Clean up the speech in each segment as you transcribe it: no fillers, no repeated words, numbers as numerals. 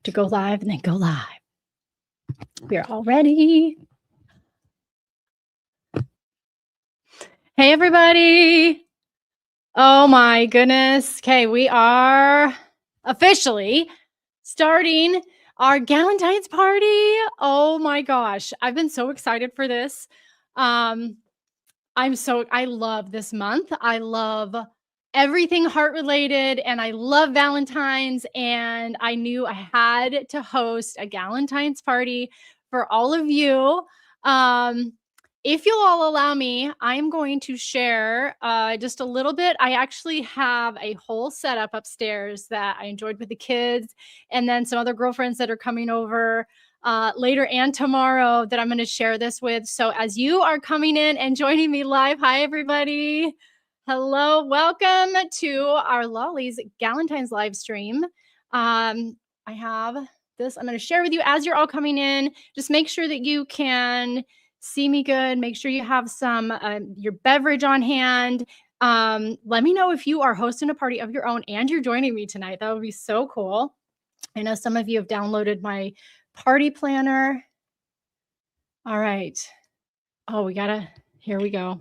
to go live and then go live. We are all ready. Hey, everybody. Oh, my goodness. Okay, we are officially starting our Galentine's party. Oh, my gosh. I've been so excited for this. I love this month. I love everything heart related, and I love Valentine's, and I knew I had to host a Galentine's party for all of you. If you'll all allow me, I'm going to share just a little bit. I actually have a whole setup upstairs that I enjoyed with the kids, and then some other girlfriends that are coming over later and tomorrow that I'm going to share this with. So as you are coming in and joining me live, hi, everybody. Hello, welcome to our Lolly's Galentine's live stream. I have this I'm going to share with you as you're all coming in. Just make sure that you can see me good. Make sure you have some your beverage on hand. Let me know if you are hosting a party of your own and you're joining me tonight. That would be so cool. I know some of you have downloaded my party planner. All right. Oh, here we go.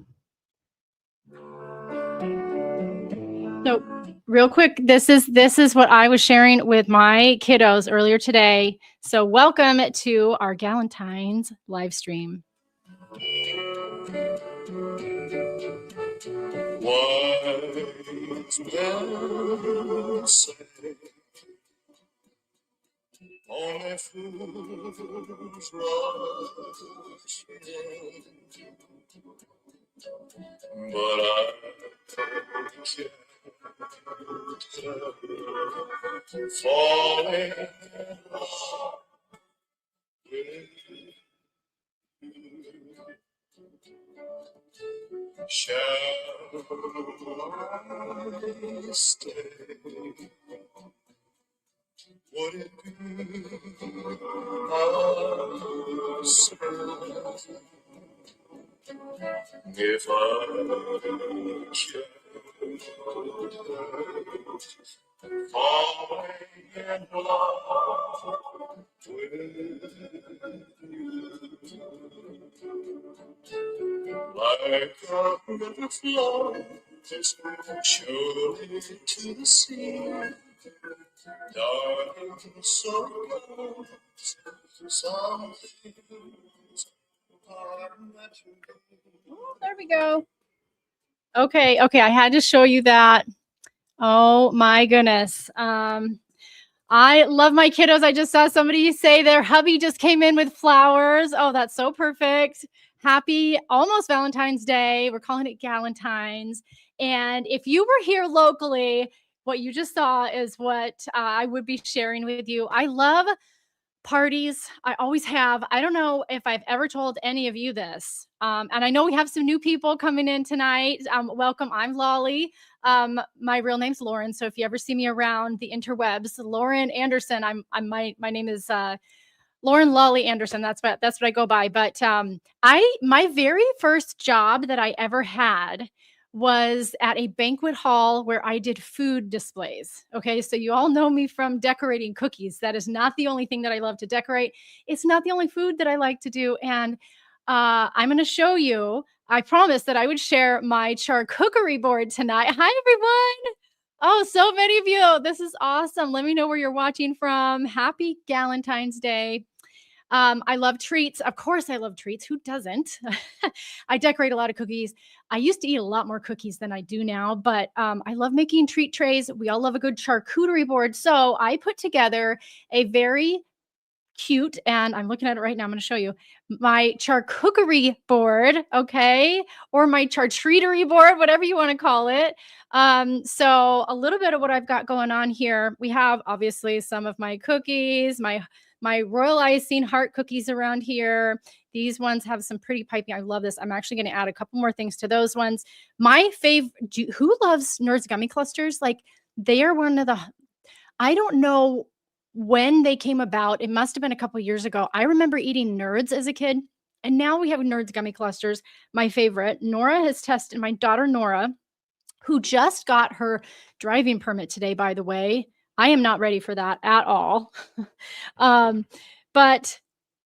So real quick, this is what I was sharing with my kiddos earlier today. So welcome to our Galentine's live stream. Wise men say only fools rush in, but I can't help falling in love with you. Shall I stay? Would it be myself if I kept falling in love with you? Like a river flows surely to the sea, darling, so close, some things are meant to be. Oh, there we go. Okay, I had to show you that. Oh my goodness. I love my kiddos. I just saw somebody say their hubby just came in with flowers. Oh, that's so perfect. Happy almost Valentine's Day. We're calling it Galentine's. And if you were here locally, what you just saw is what I would be sharing with you. I love parties. I always have. I don't know if I've ever told any of you this. And I know we have some new people coming in tonight. Welcome. I'm Lolly. My real name's Lauren. So if you ever see me around the interwebs, Lauren Anderson, my name is Lauren Lolly Anderson. That's what I go by. But my very first job that I ever had was at a banquet hall where I did food displays. Okay, so you all know me from decorating cookies. That is not the only thing that I love to decorate. It's not the only food that I like to do. And I'm going to show you. I promised that I would share my charCOOKIErie board tonight. Hi, everyone. Oh, so many of you. This is awesome. Let me know where you're watching from. Happy Galentine's Day. I love treats. Of course, I love treats. Who doesn't? I decorate a lot of cookies. I used to eat a lot more cookies than I do now, but I love making treat trays. We all love a good charcuterie board. So I put together a very cute, and I'm looking at it right now. I'm going to show you my charCOOKIErie board, okay, or my chartreaterie board, whatever you want to call it. So a little bit of what I've got going on here. We have obviously some of my cookies, my royal icing heart cookies around here. These ones have some pretty piping. I love this. I'm actually going to add a couple more things to those ones. My favorite, who loves Nerds gummy clusters? Like, they are one of the, I don't know when they came about. It must have been a couple years ago. I remember eating Nerds as a kid, and now we have Nerds gummy clusters. My favorite, Nora has tested, my daughter Nora, who just got her driving permit today, by the way. I am not ready for that at all. But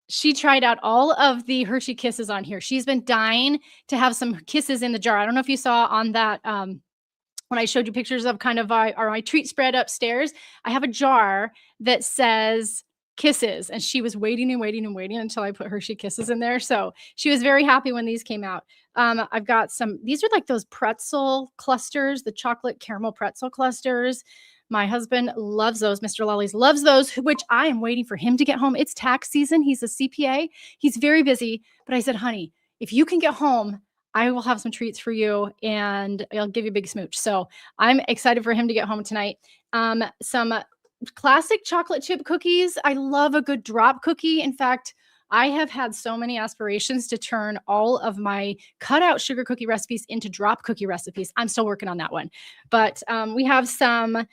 she tried out all of the Hershey Kisses on here. She's been dying to have some kisses in the jar. I don't know if you saw on that when I showed you pictures of kind of my treat spread upstairs. I have a jar that says Kisses, and she was waiting and waiting and waiting until I put Hershey Kisses in there. So she was very happy when these came out. I've got these are like those pretzel clusters, the chocolate caramel pretzel clusters. My husband loves those. Mr. Lollies loves those, which I am waiting for him to get home. It's tax season. He's a CPA. He's very busy. But I said, honey, if you can get home, I will have some treats for you and I'll give you a big smooch. So I'm excited for him to get home tonight. Some classic chocolate chip cookies. I love a good drop cookie. In fact, I have had so many aspirations to turn all of my cutout sugar cookie recipes into drop cookie recipes. I'm still working on that one. But we have some,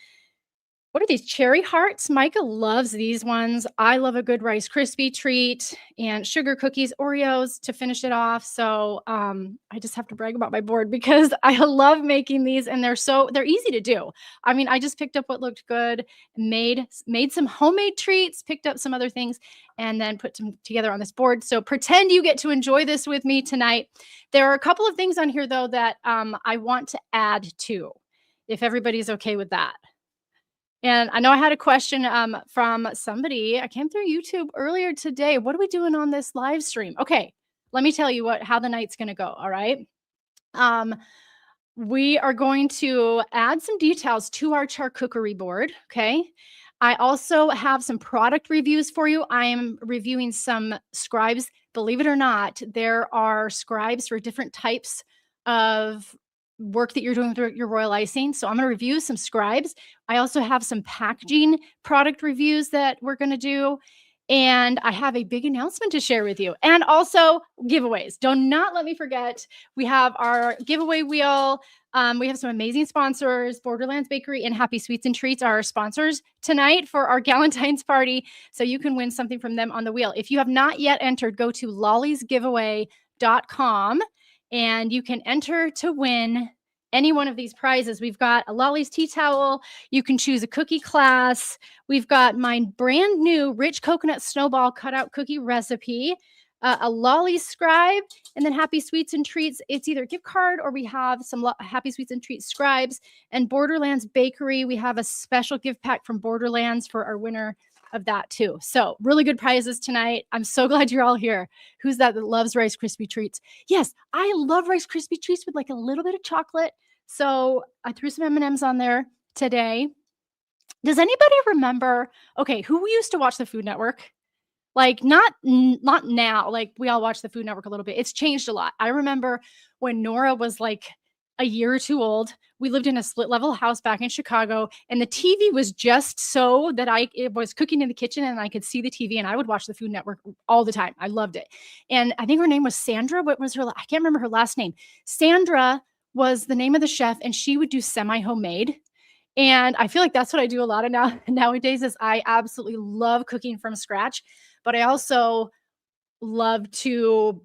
what are these? Cherry hearts. Micah loves these ones. I love a good Rice Krispie treat and sugar cookies, Oreos to finish it off. So I just have to brag about my board because I love making these and they're easy to do. I mean, I just picked up what looked good, made some homemade treats, picked up some other things, and then put them together on this board. So pretend you get to enjoy this with me tonight. There are a couple of things on here though that I want to add to, if everybody's okay with that. And I know I had a question from somebody. I came through YouTube earlier today. What are we doing on this live stream? Okay, let me tell you how the night's going to go. All right. We are going to add some details to our charCOOKIErie board. Okay. I also have some product reviews for you. I am reviewing some scribes. Believe it or not, there are scribes for different types of work that you're doing with your royal icing. So I'm going to review some scribes. I also have some packaging product reviews that we're going to do. And I have a big announcement to share with you. And also giveaways. Do not let me forget. We have our giveaway wheel. We have some amazing sponsors. Borderlands Bakery and Happy Sweets and Treats are our sponsors tonight for our Galentine's party. So you can win something from them on the wheel. If you have not yet entered, go to lollysgiveaway.com. And you can enter to win any one of these prizes. We've got a Lolly's tea towel. You can choose a cookie class. We've got my brand new rich coconut snowball cutout cookie recipe, a Lolly's scribe, and then Happy Sweets and Treats. It's either a gift card or we have some Happy Sweets and Treats scribes. And Borderlands Bakery, we have a special gift pack from Borderlands for our winner of that too. So really good prizes tonight. I'm so glad you're all here. Who's that loves Rice Krispie treats? Yes, I love Rice Krispie treats with like a little bit of chocolate. So I threw some M&Ms on there today. Does anybody remember, okay, who used to watch the Food Network? Like not now, like we all watch the Food Network a little bit. It's changed a lot. I remember when Nora was like a year or two old. We lived in a split level house back in Chicago, and the TV was just so that it was cooking in the kitchen and I could see the TV, and I would watch the Food Network all the time. I loved it. And I think her name was Sandra. What was I can't remember her last name. Sandra was the name of the chef, and she would do semi-homemade. And I feel like that's what I do a lot of nowadays is I absolutely love cooking from scratch, but I also love to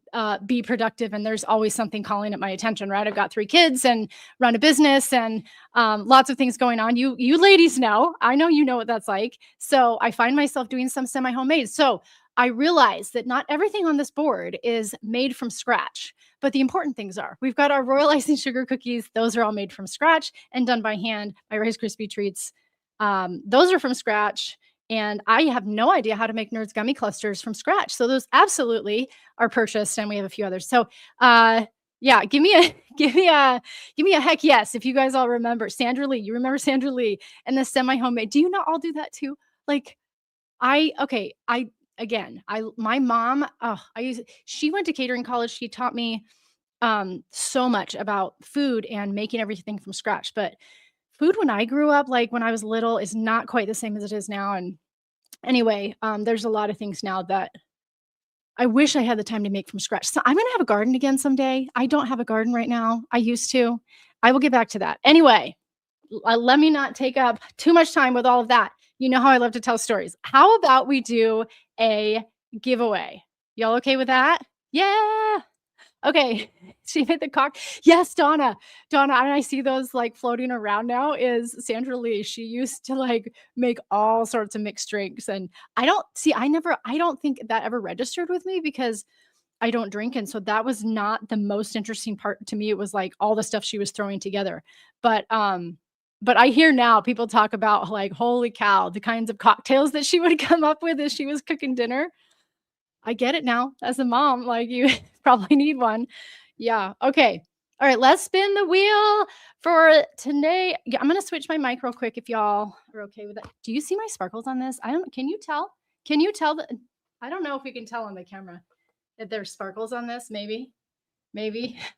be productive, and there's always something calling at my attention, right? I've got 3 kids and run a business and lots of things going on. You ladies know, I know you know what that's like. So I find myself doing some semi-homemade. So I realize that not everything on this board is made from scratch, but the important things are. We've got our royal icing sugar cookies. Those are all made from scratch and done by hand. My Rice Krispie treats, those are from scratch. And I have no idea how to make Nerds gummy clusters from scratch. So those absolutely are purchased, and we have a few others. So yeah, give me a heck yes if you guys all remember Sandra Lee. You remember Sandra Lee and the semi-homemade. Do you not all do that too? Like my mom, she went to catering college. She taught me so much about food and making everything from scratch. But food when I grew up, like when I was little, is not quite the same as it is now. And anyway, there's a lot of things now that I wish I had the time to make from scratch. So I'm going to have a garden again someday. I don't have a garden right now. I used to. I will get back to that. Anyway, let me not take up too much time with all of that. You know how I love to tell stories. How about we do a giveaway? Y'all okay with that? Yeah. Okay, she made the cock. Yes, Donna. Donna, and I see those like floating around now is Sandra Lee. She used to like make all sorts of mixed drinks. And I don't think that ever registered with me because I don't drink. And so that was not the most interesting part to me. It was like all the stuff she was throwing together. But I hear now people talk about like, holy cow, the kinds of cocktails that she would come up with as she was cooking dinner. I get it now as a mom, like you probably need one. Yeah. Okay. All right. Let's spin the wheel for today. Yeah, I'm going to switch my mic real quick if y'all are okay with that. Do you see my sparkles on this? Can you tell? Can you tell that? I don't know if we can tell on the camera that there's sparkles on this. Maybe.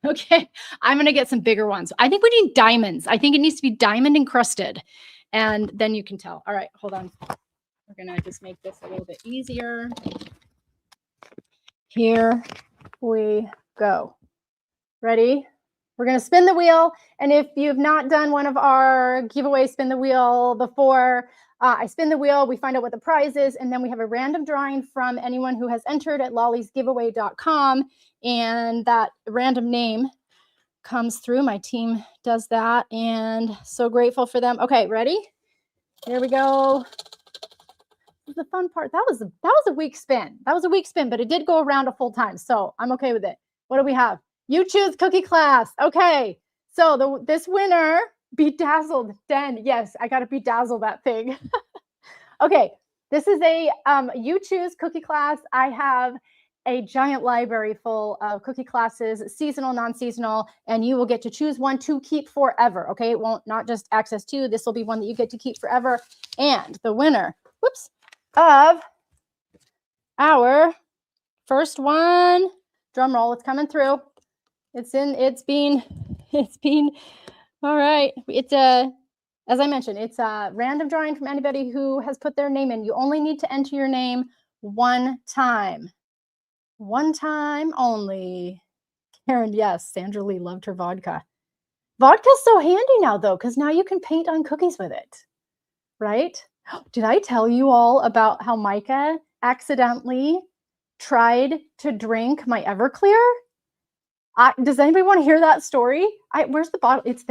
Okay. I'm going to get some bigger ones. I think we need diamonds. I think it needs to be diamond encrusted. And then you can tell. All right. Hold on. We're going to just make this a little bit easier. Here we go. Ready? We're going to spin the wheel. And if you've not done one of our giveaway spin the wheel before, I spin the wheel, we find out what the prize is, and then we have a random drawing from anyone who has entered at lollysgiveaway.com, and that random name comes through. My team does that, and so grateful for them. Okay, ready? Here we go. The fun part. That was a weak spin. That was a weak spin, but it did go around a full time, so I'm okay with it. What do we have? You choose cookie class. Okay, so this winner, bedazzled Den. Yes, I gotta bedazzle that thing. Okay, this is a you choose cookie class. I have a giant library full of cookie classes, seasonal, non-seasonal, and you will get to choose one to keep forever. Okay, it won't not just access to. This will be one that you get to keep forever. And the winner, whoops, of our first one, drum roll, it's coming through. It's been all right. It's as I mentioned, it's a random drawing from anybody who has put their name in. You only need to enter your name one time only. Karen, yes, Sandra Lee loved her vodka. Vodka's so handy now though, because now you can paint on cookies with it, right? Did I tell you all about how Micah accidentally tried to drink my Everclear? Does anybody want to hear that story? Where's the bottle? It's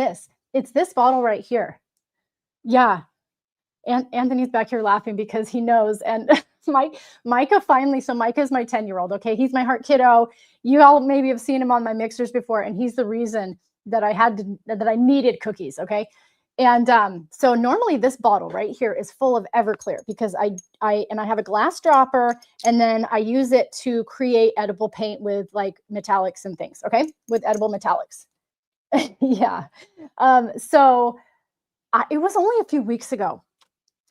this bottle right here. Yeah. And Anthony's back here laughing because he knows. And Micah finally, so Micah's my 10-year-old. Okay. He's my heart kiddo. You all maybe have seen him on my mixers before. And he's the reason that I needed cookies. Okay. And so normally this bottle right here is full of Everclear because I have a glass dropper, and then I use it to create edible paint with like metallics and things. Okay. With edible metallics. Yeah. So it was only a few weeks ago,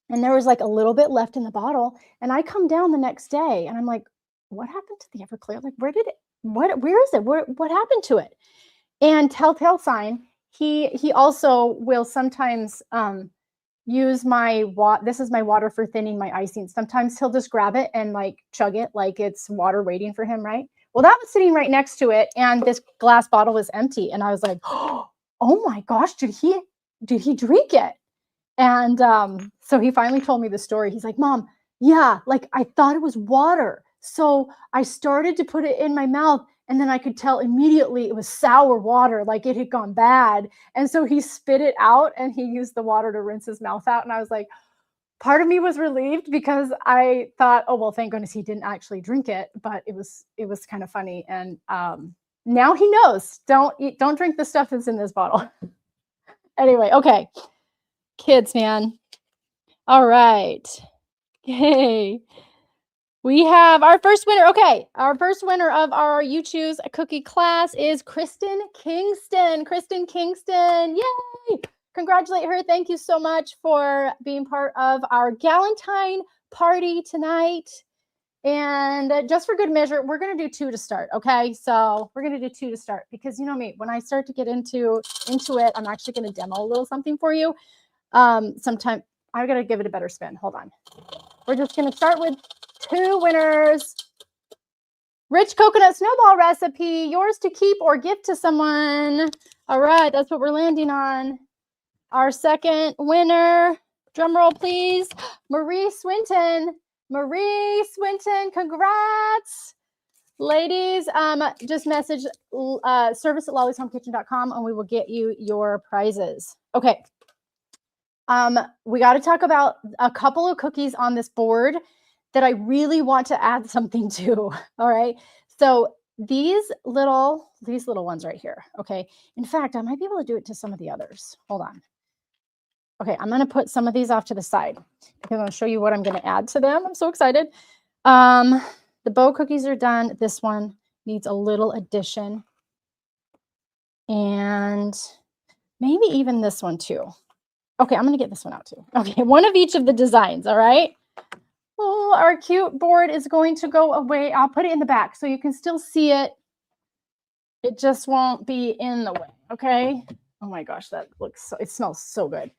and there was like a little bit left in the bottle, and I come down the next day and I'm like, what happened to the Everclear? Like, where is it? What happened to it? And telltale sign, he also will sometimes use this is my water for thinning my icing. Sometimes he'll just grab it and like chug it like it's water waiting for him, right? Well, that was sitting right next to it, and this glass bottle was empty. And I was like, oh my gosh, did he drink it? And so he finally told me the story. He's like, Mom, yeah, like I thought it was water. So I started to put it in my mouth, and then I could tell immediately it was sour water, like it had gone bad. And so he spit it out, and he used the water to rinse his mouth out. And I was like, part of me was relieved because I thought, oh, well, thank goodness he didn't actually drink it. But it was kind of funny. And now he knows, don't drink the stuff that's in this bottle. Anyway, okay. Kids, man. All right. Yay. We have our first winner. Okay. Our first winner of our You Choose a Cookie class is Kristen Kingston. Kristen Kingston. Yay. Congratulate her. Thank you so much for being part of our Galentine party tonight. And just for good measure, we're going to do 2 to start. Okay. So we're going to do 2 to start because you know me, when I start to get into it, I'm actually going to demo a little something for you. Sometime I've got to give it a better spin. Hold on. We're just going to start with 2 winners. Rich coconut snowball recipe, yours to keep or gift to someone. All right, that's what we're landing on. Our second winner, drum roll please, Marie Swinton. Marie Swinton, congrats. Ladies, just message service@lollysHomeKitchen.com and we will get you your prizes. Okay. We got to talk about a couple of cookies on this board that I really want to add something to. All right. So these little ones right here. Okay. In fact, I might be able to do it to some of the others. Hold on. Okay. I'm going to put some of these off to the side because I'm going to show you what I'm going to add to them. I'm so excited. The bow cookies are done. This one needs a little addition. And maybe even this one too. Okay, I'm going to get this one out too. Okay, one of each of the designs, all right? Oh, our cute board is going to go away. I'll put it in the back so you can still see it. It just won't be in the way, okay? Oh my gosh, that looks so, it smells so good.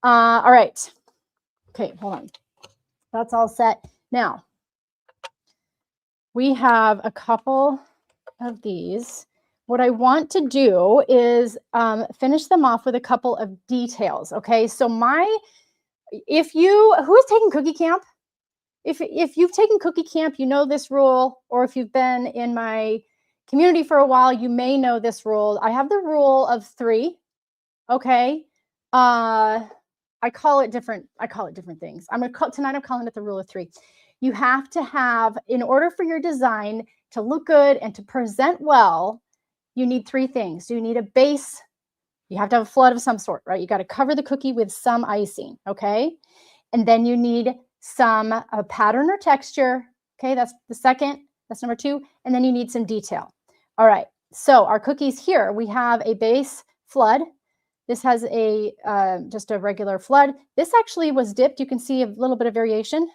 All right. Okay, hold on. That's all set. Now, we have a couple of these. What I want to do is finish them off with a couple of details, okay? So who is taking cookie camp? If you've taken cookie camp, you know this rule, or if you've been in my community for a while, you may know this rule. I have the rule of 3, okay? I call it different things. Tonight I'm calling it the rule of 3. You have to have, in order for your design to look good and to present well, you need 3 things. You need a base. You have to have a flood of some sort, right? You got to cover the cookie with some icing, okay? And then you need some pattern or texture, okay? That's the second. That's number 2. And then you need some detail. All right. So our cookies here, we have a base flood. This has a just a regular flood. This actually was dipped. You can see a little bit of variation.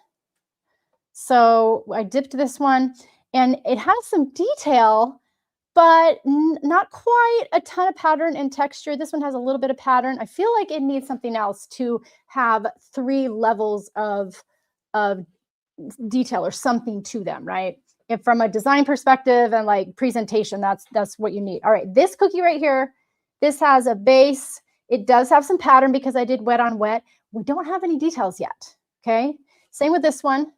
So I dipped this one, and it has some detail, but not quite a ton of pattern and texture. This one has a little bit of pattern. I feel like it needs something else to have 3 levels of detail or something to them, right? If from a design perspective and like presentation, that's what you need. All right, this cookie right here, this has a base. It does have some pattern because I did wet on wet. We don't have any details yet, okay? Same with this one.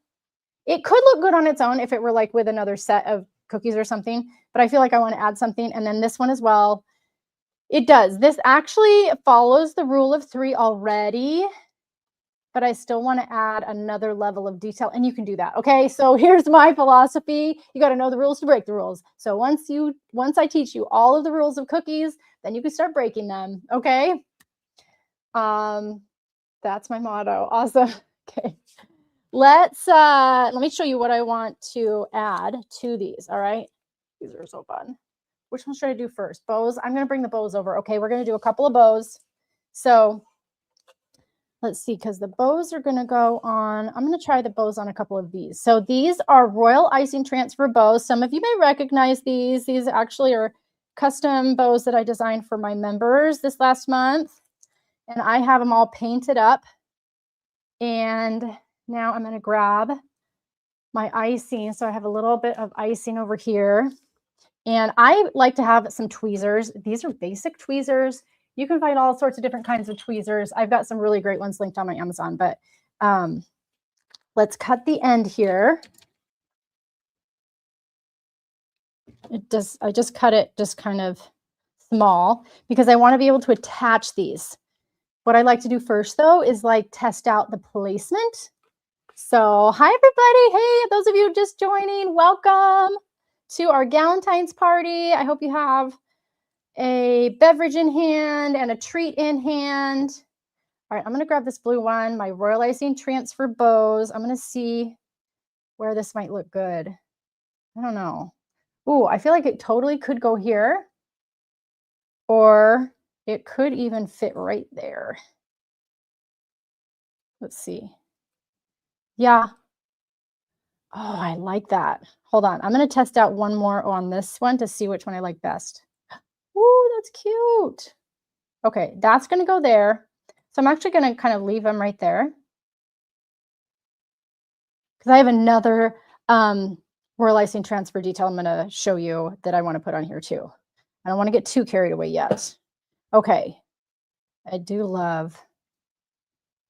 It could look good on its own if it were like with another set of cookies or something, but I feel like I want to add something. And then this one as well. It does. This actually follows the rule of 3 already, but I still want to add another level of detail, and you can do that. Okay, so here's my philosophy. You got to know the rules to break the rules. So once I teach you all of the rules of cookies, then you can start breaking them. Okay. That's my motto. Awesome. Okay. Let me show you what I want to add to these. All right. These are so fun. Which one should I do first? Bows. I'm going to bring the bows over. Okay. We're going to do a couple of bows. So let's see, because the bows are going to go on. I'm going to try the bows on a couple of these. So these are royal icing transfer bows. Some of you may recognize these. These actually are custom bows that I designed for my members this last month. And I have them all painted up. And now I'm going to grab my icing. So I have a little bit of icing over here. And I like to have some tweezers. These are basic tweezers. You can find all sorts of different kinds of tweezers. I've got some really great ones linked on my Amazon, but let's cut the end here. I just cut it just kind of small because I want to be able to attach these. What I like to do first though is like test out the placement. So hi everybody. Hey, those of you just joining, welcome to our Galentine's party. I hope you have a beverage in hand and a treat in hand. All right, I'm going to grab this blue one, my royal icing transfer bows. I'm going to see where this might look good. I don't know. Ooh, I feel like it totally could go here, or it could even fit right there. Let's see. Yeah. Oh, I like that. Hold on. I'm going to test out one more on this one to see which one I like best. Ooh, that's cute. Okay, that's going to go there. So I'm actually going to kind of leave them right there because I have another royal icing transfer detail I'm going to show you that I want to put on here too. I don't want to get too carried away yet. Okay, I do love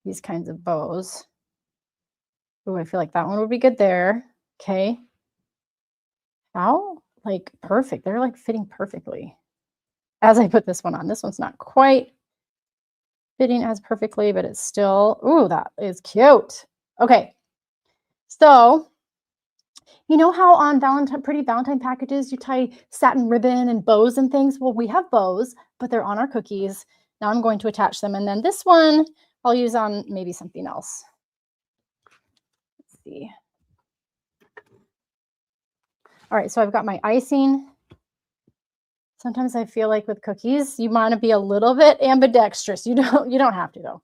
these kinds of bows. Ooh, I feel like that one would be good there. Okay. How? Like perfect. They're like fitting perfectly. As I put this one on. This one's not quite fitting as perfectly, but it's still, ooh, that is cute. Okay. So, you know how on pretty Valentine packages, you tie satin ribbon and bows and things? Well, we have bows, but they're on our cookies. Now I'm going to attach them. And then this one I'll use on maybe something else. Let's see. All right, so I've got my icing. Sometimes I feel like with cookies, you want to be a little bit ambidextrous. You don't have to though.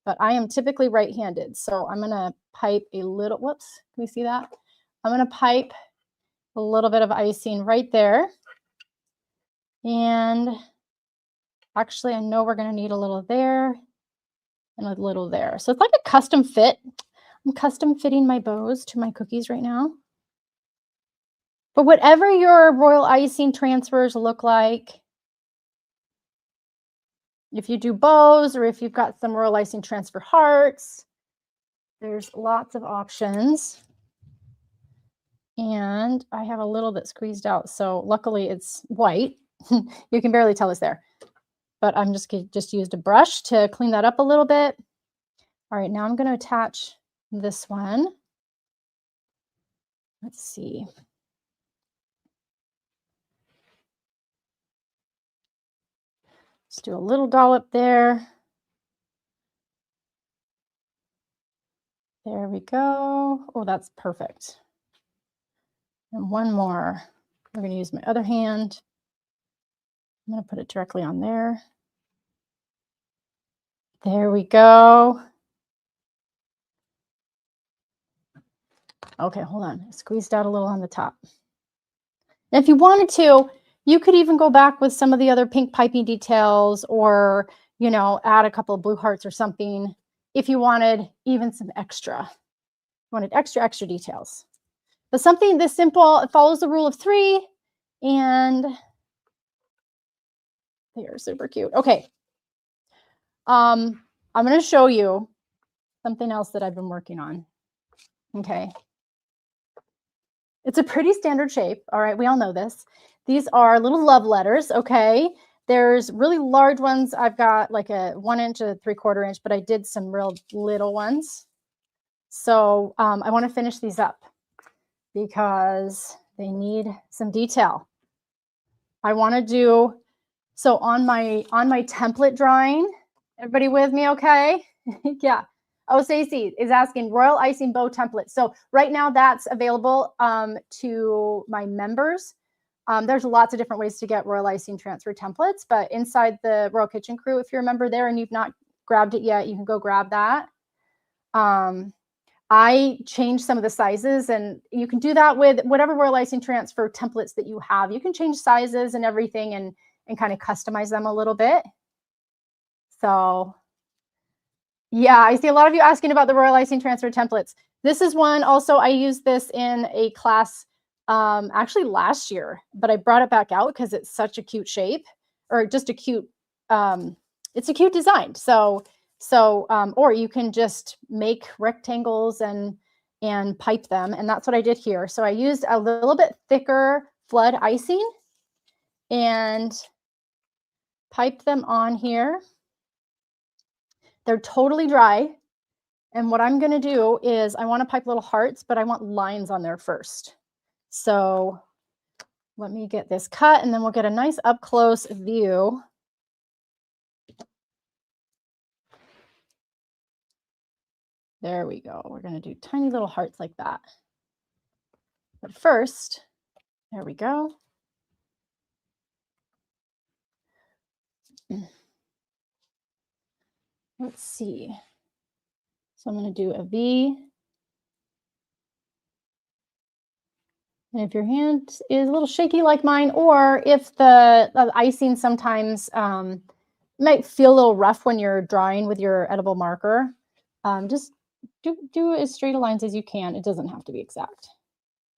But I am typically right-handed. So I'm gonna pipe a little, whoops, can we see that? I'm gonna pipe a little bit of icing right there. And actually I know we're gonna need a little there and a little there. So it's like a custom fit. I'm custom fitting my bows to my cookies right now. But whatever your royal icing transfers look like, if you do bows or if you've got some royal icing transfer hearts, there's lots of options. And I have a little bit squeezed out. So luckily it's white. You can barely tell it's there. But I'm just used a brush to clean that up a little bit. All right, now I'm going to attach this one. Let's see. Let's do a little dollop there. There we go. Oh, that's perfect. And one more. We're going to use my other hand. I'm going to put it directly on there. There we go. Okay, hold on. I squeezed out a little on the top. And if you wanted to, you could even go back with some of the other pink piping details or, you know, add a couple of blue hearts or something if you wanted even some extra. You wanted extra details. But something this simple, it follows the rule of 3, and they are super cute. Okay. I'm going to show you something else that I've been working on. Okay. It's a pretty standard shape. All right. We all know this. These are little love letters. Okay. There's really large ones. I've got like a 1 inch, a 3/4 inch, but I did some real little ones. So I want to finish these up because they need some detail. I want to do, so on my template drawing, everybody with me? Okay. Yeah. Oh, Stacey is asking royal icing bow template. So right now that's available to my members. There's lots of different ways to get royal icing transfer templates, but inside the Royal Kitchen Crew, if you're a member there and you've not grabbed it yet, you can go grab that. I changed some of the sizes, and you can do that with whatever royal icing transfer templates that you have. You can change sizes and everything and kind of customize them a little bit. So yeah, I see a lot of you asking about the royal icing transfer templates. This is one also, I used this in a class actually last year, but I brought it back out because it's such a cute shape, or just a cute, it's a cute design. So or you can just make rectangles and pipe them. And that's what I did here. So I used a little bit thicker flood icing and piped them on here. They're totally dry. And what I'm going to do is I want to pipe little hearts, but I want lines on there first. So let me get this cut, and then we'll get a nice up close view. There we go. We're going to do tiny little hearts like that. But first, there we go. Let's see. So I'm going to do a V. And if your hand is a little shaky like mine, or if the icing sometimes might feel a little rough when you're drawing with your edible marker, just do as straight a lines as you can. It doesn't have to be exact.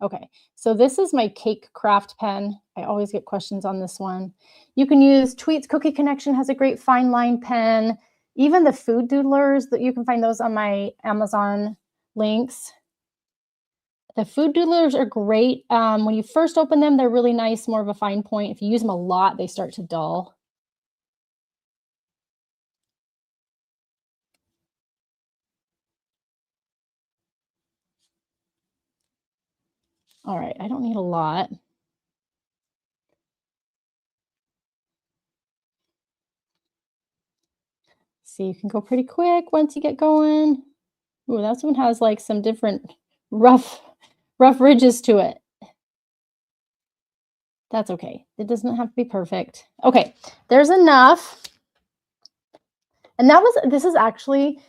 Okay, so this is my cake craft pen. I always get questions on this one. You can use Tweets Cookie Connection has a great fine line pen. Even the food doodlers, that you can find those on my Amazon links. The food doodlers are great. When you first open them, they're really nice, more of a fine point. If you use them a lot, they start to dull. All right, I don't need a lot. See, you can go pretty quick once you get going. Ooh, that one has like some different rough ridges to it. That's okay. It doesn't have to be perfect. Okay, there's enough. And this is actually,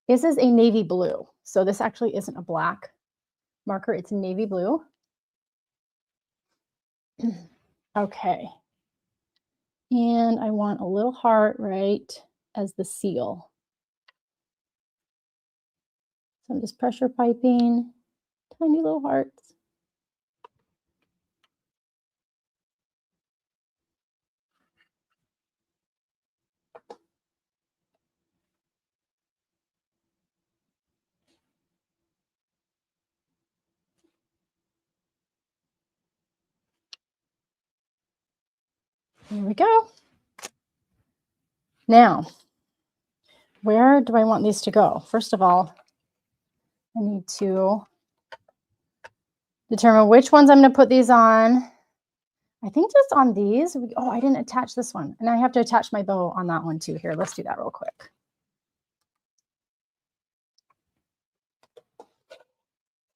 this is a navy blue. So this actually isn't a black marker, it's navy blue. Okay. And I want a little heart right as the seal. So I'm just pressure piping tiny little hearts. There we go. Now, where do I want these to go? First of all, I need to determine which ones I'm going to put these on. I think just on these. Oh, I didn't attach this one. And I have to attach my bow on that one too. Here, let's do that real quick.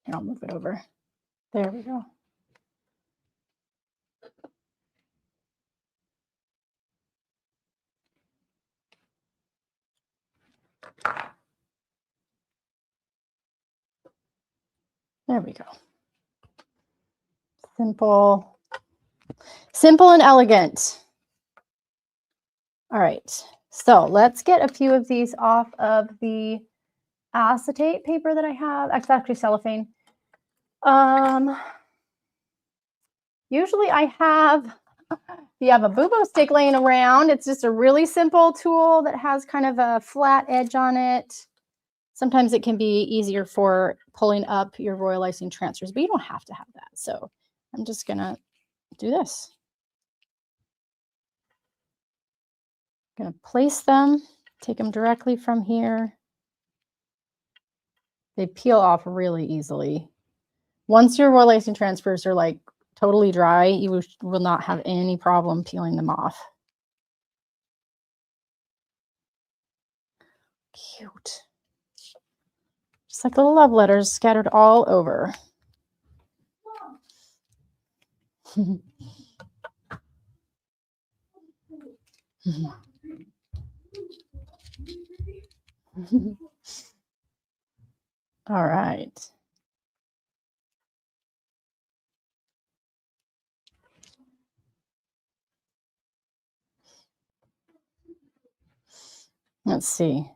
Here, I'll move it over. There we go. There we go. Simple and elegant. All right, so let's get a few of these off of the acetate paper that I have. It's actually cellophane. Usually I have, if you have a bubo stick laying around, it's just a really simple tool that has kind of a flat edge on it. Sometimes it can be easier for pulling up your royal icing transfers, but you don't have to have that. So I'm just gonna do this. I'm gonna place them, take them directly from here. They peel off really easily. Once your royal icing transfers are like totally dry, you will not have any problem peeling them off. Cute. Just like little love letters scattered all over. All right. Let's see.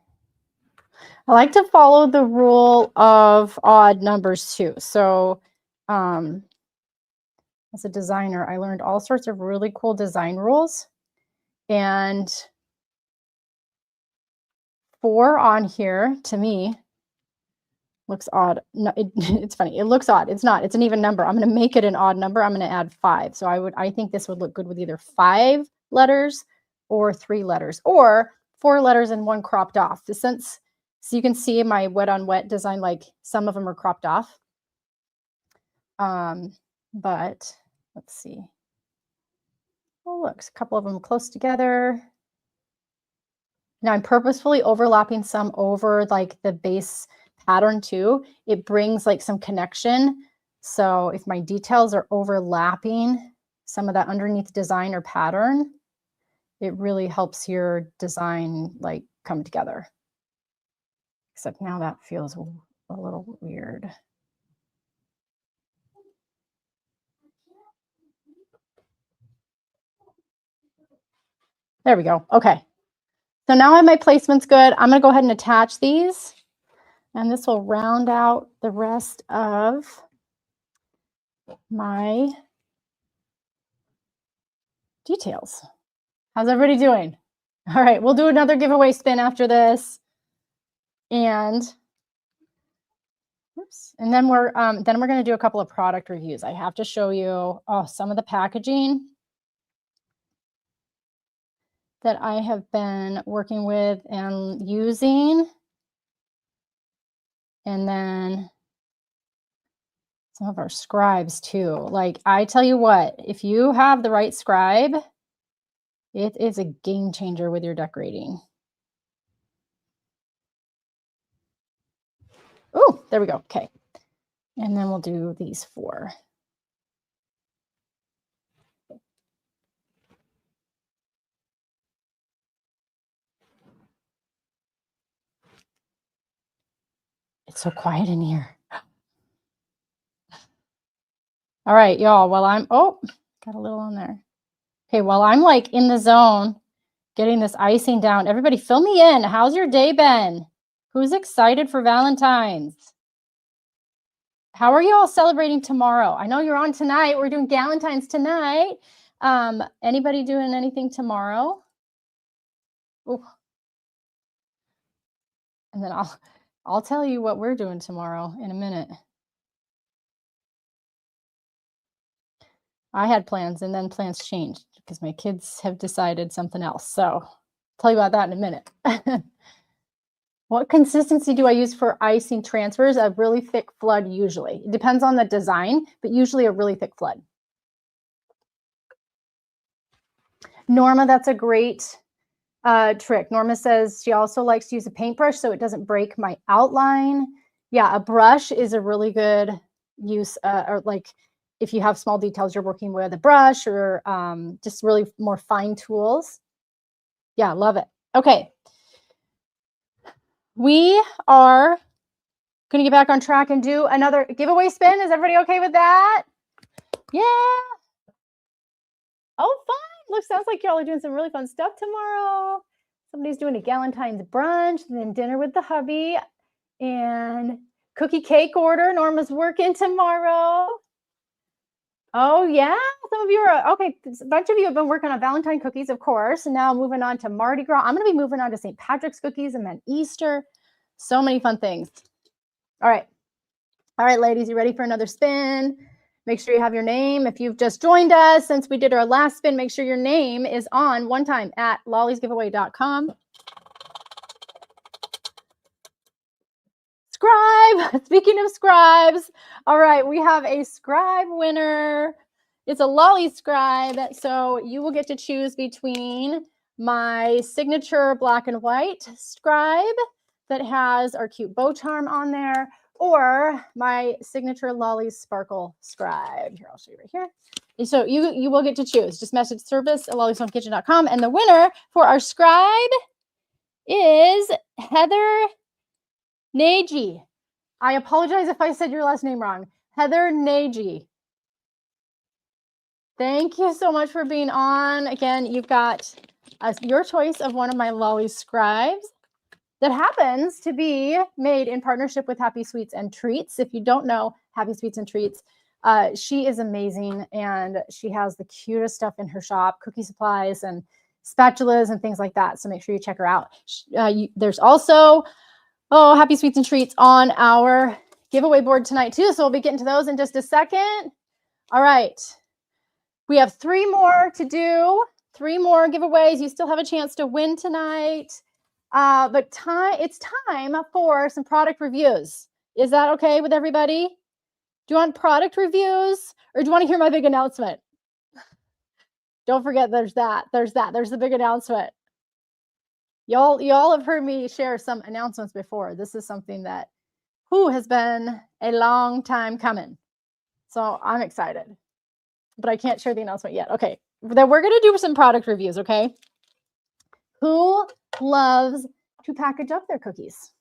I like to follow the rule of odd numbers too. So as a designer, I learned all sorts of really cool design rules. And 4 on here, to me, looks odd. No, it's funny. It looks odd. It's not. It's an even number. I'm going to make it an odd number. I'm going to add 5. So I think this would look good with either 5 letters or 3 letters or 4 letters and 1 cropped off. So you can see my wet on wet design, like some of them are cropped off. But let's see. Oh, look, a couple of them close together. Now I'm purposefully overlapping some over like the base pattern too. It brings like some connection. So if my details are overlapping some of that underneath design or pattern, it really helps your design like come together. Except now that feels a little weird. There we go. Okay. So now I have my placements good. I'm going to go ahead and attach these. And this will round out the rest of my details. How's everybody doing? All right, we'll do another giveaway spin after this. And Oops. And then we're going to do a couple of product reviews. I have to show you some of the packaging that I have been working with and using. And then some of our scribes too. Like, I tell you what, if you have the right scribe, it is a game changer with your decorating. Oh, there we go. Okay. And then we'll do these 4. It's so quiet in here. All right, y'all, while I'm, got a little on there. Okay, while I'm like in the zone, getting this icing down, everybody fill me in. How's your day been? Who's excited for Valentine's? How are you all celebrating tomorrow? I know you're on tonight. We're doing Galentine's tonight. Anybody doing anything tomorrow? Ooh. And then I'll tell you what we're doing tomorrow in a minute. I had plans and then plans changed because my kids have decided something else. So I'll tell you about that in a minute. What consistency do I use for icing transfers? A really thick flood usually. It depends on the design, but usually a really thick flood. Norma, that's a great trick. Norma says she also likes to use a paintbrush so it doesn't break my outline. Yeah, a brush is a really good use, or like if you have small details you're working with a brush or just really more fine tools. Yeah, love it. Okay. We are going to get back on track and do another giveaway spin. Is everybody okay with that? Yeah. Oh, fun. Look, sounds like y'all are doing some really fun stuff tomorrow. Somebody's doing a Galentine's brunch, and then dinner with the hubby, and cookie cake order. Norma's working tomorrow. Oh, yeah. Some of you are, okay. A bunch of you have been working on Valentine cookies, of course. And now moving on to Mardi Gras. I'm going to be moving on to St. Patrick's cookies and then Easter. So many fun things. All right. All right, ladies, you ready for another spin? Make sure you have your name. If you've just joined us since we did our last spin, make sure your name is on one time at lollysgiveaway.com. Scribe. Speaking of scribes, all right, we have a scribe winner. It's a Lolly scribe, so you will get to choose between my signature black and white scribe that has our cute bow charm on there, or my signature Lolly sparkle scribe. Here, I'll show you right here. And so you will get to choose. Just message service at lollysfunkitchen.com, and the winner for our scribe is Heather Nagy. I apologize if I said your last name wrong. Heather Nagy. Thank you so much for being on. Again, you've got your choice of one of my Lolly scribes that happens to be made in partnership with Happy Sweets and Treats. If you don't know Happy Sweets and Treats, she is amazing, and she has the cutest stuff in her shop, cookie supplies and spatulas and things like that. So make sure you check her out. There's also Happy Sweets and Treats on our giveaway board tonight too. So we'll be getting to those in just a second. All right. We have 3 more to do, 3 more giveaways. You still have a chance to win tonight. But it's time for some product reviews. Is that okay with everybody? Do you want product reviews, or do you want to hear my big announcement? Don't forget, there's that. There's the big announcement. Y'all have heard me share some announcements before. This is something that has been a long time coming. So I'm excited, but I can't share the announcement yet. Okay, then we're going to do some product reviews, okay? Who loves to package up their cookies?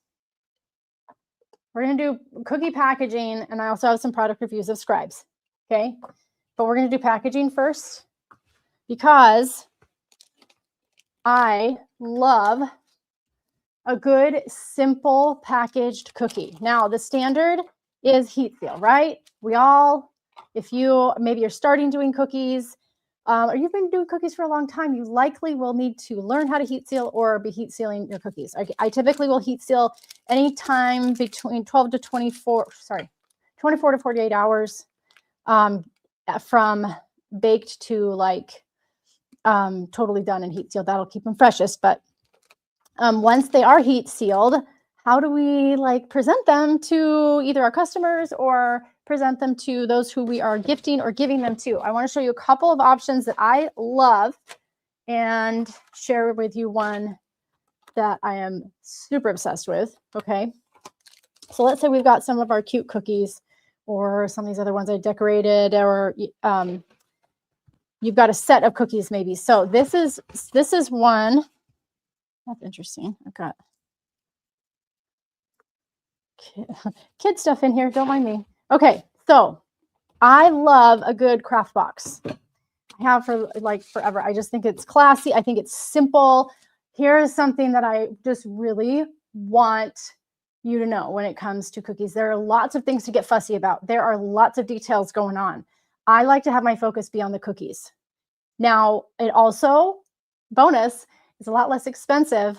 We're going to do cookie packaging, and I also have some product reviews of scribes, okay? But we're going to do packaging first because I love a good, simple packaged cookie. Now, the standard is heat seal, right? We all, if you maybe you're starting doing cookies, or you've been doing cookies for a long time, you likely will need to learn how to heat seal or be heat sealing your cookies. I typically will heat seal anytime between 24 to 48 hours from baked to like totally done and heat sealed. That'll keep them freshest. But once they are heat sealed, how do we like present them to either our customers or present them to those who we are gifting or giving them to? I want to show you a couple of options that I love and share with you one that I am super obsessed with. Okay. So let's say we've got some of our cute cookies or some of these other ones I decorated, or you've got a set of cookies maybe. So this is one. That's interesting. I've got kid stuff in here. Don't mind me. Okay, so I love a good craft box. I have for like forever. I just think it's classy. I think it's simple. Here's something that I just really want you to know when it comes to cookies. There are lots of things to get fussy about. There are lots of details going on. I like to have my focus be on the cookies. Now, it also, bonus, is a lot less expensive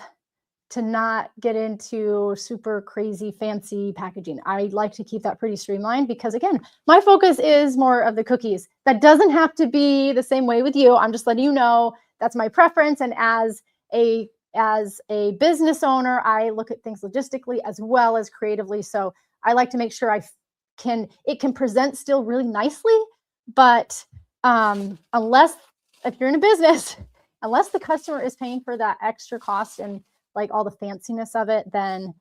to not get into super crazy fancy packaging. I like to keep that pretty streamlined because, again, my focus is more of the cookies. That doesn't have to be the same way with you. I'm just letting you know that's my preference. And as a business owner, I look at things logistically as well as creatively. So I like to make sure it can present still really nicely, but unless, if you're in a business, unless the customer is paying for that extra cost and like all the fanciness of it, then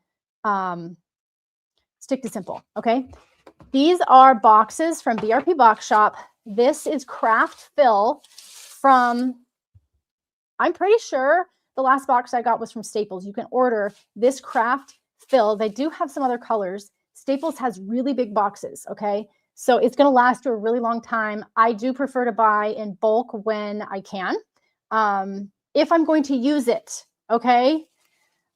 stick to simple. Okay. These are boxes from BRP Box Shop. This is craft fill from, I'm pretty sure the last box I got was from Staples. You can order this craft fill. They do have some other colors. Staples has really big boxes. Okay. So it's going to last for a really long time. I do prefer to buy in bulk when I can. If I'm going to use it. Okay.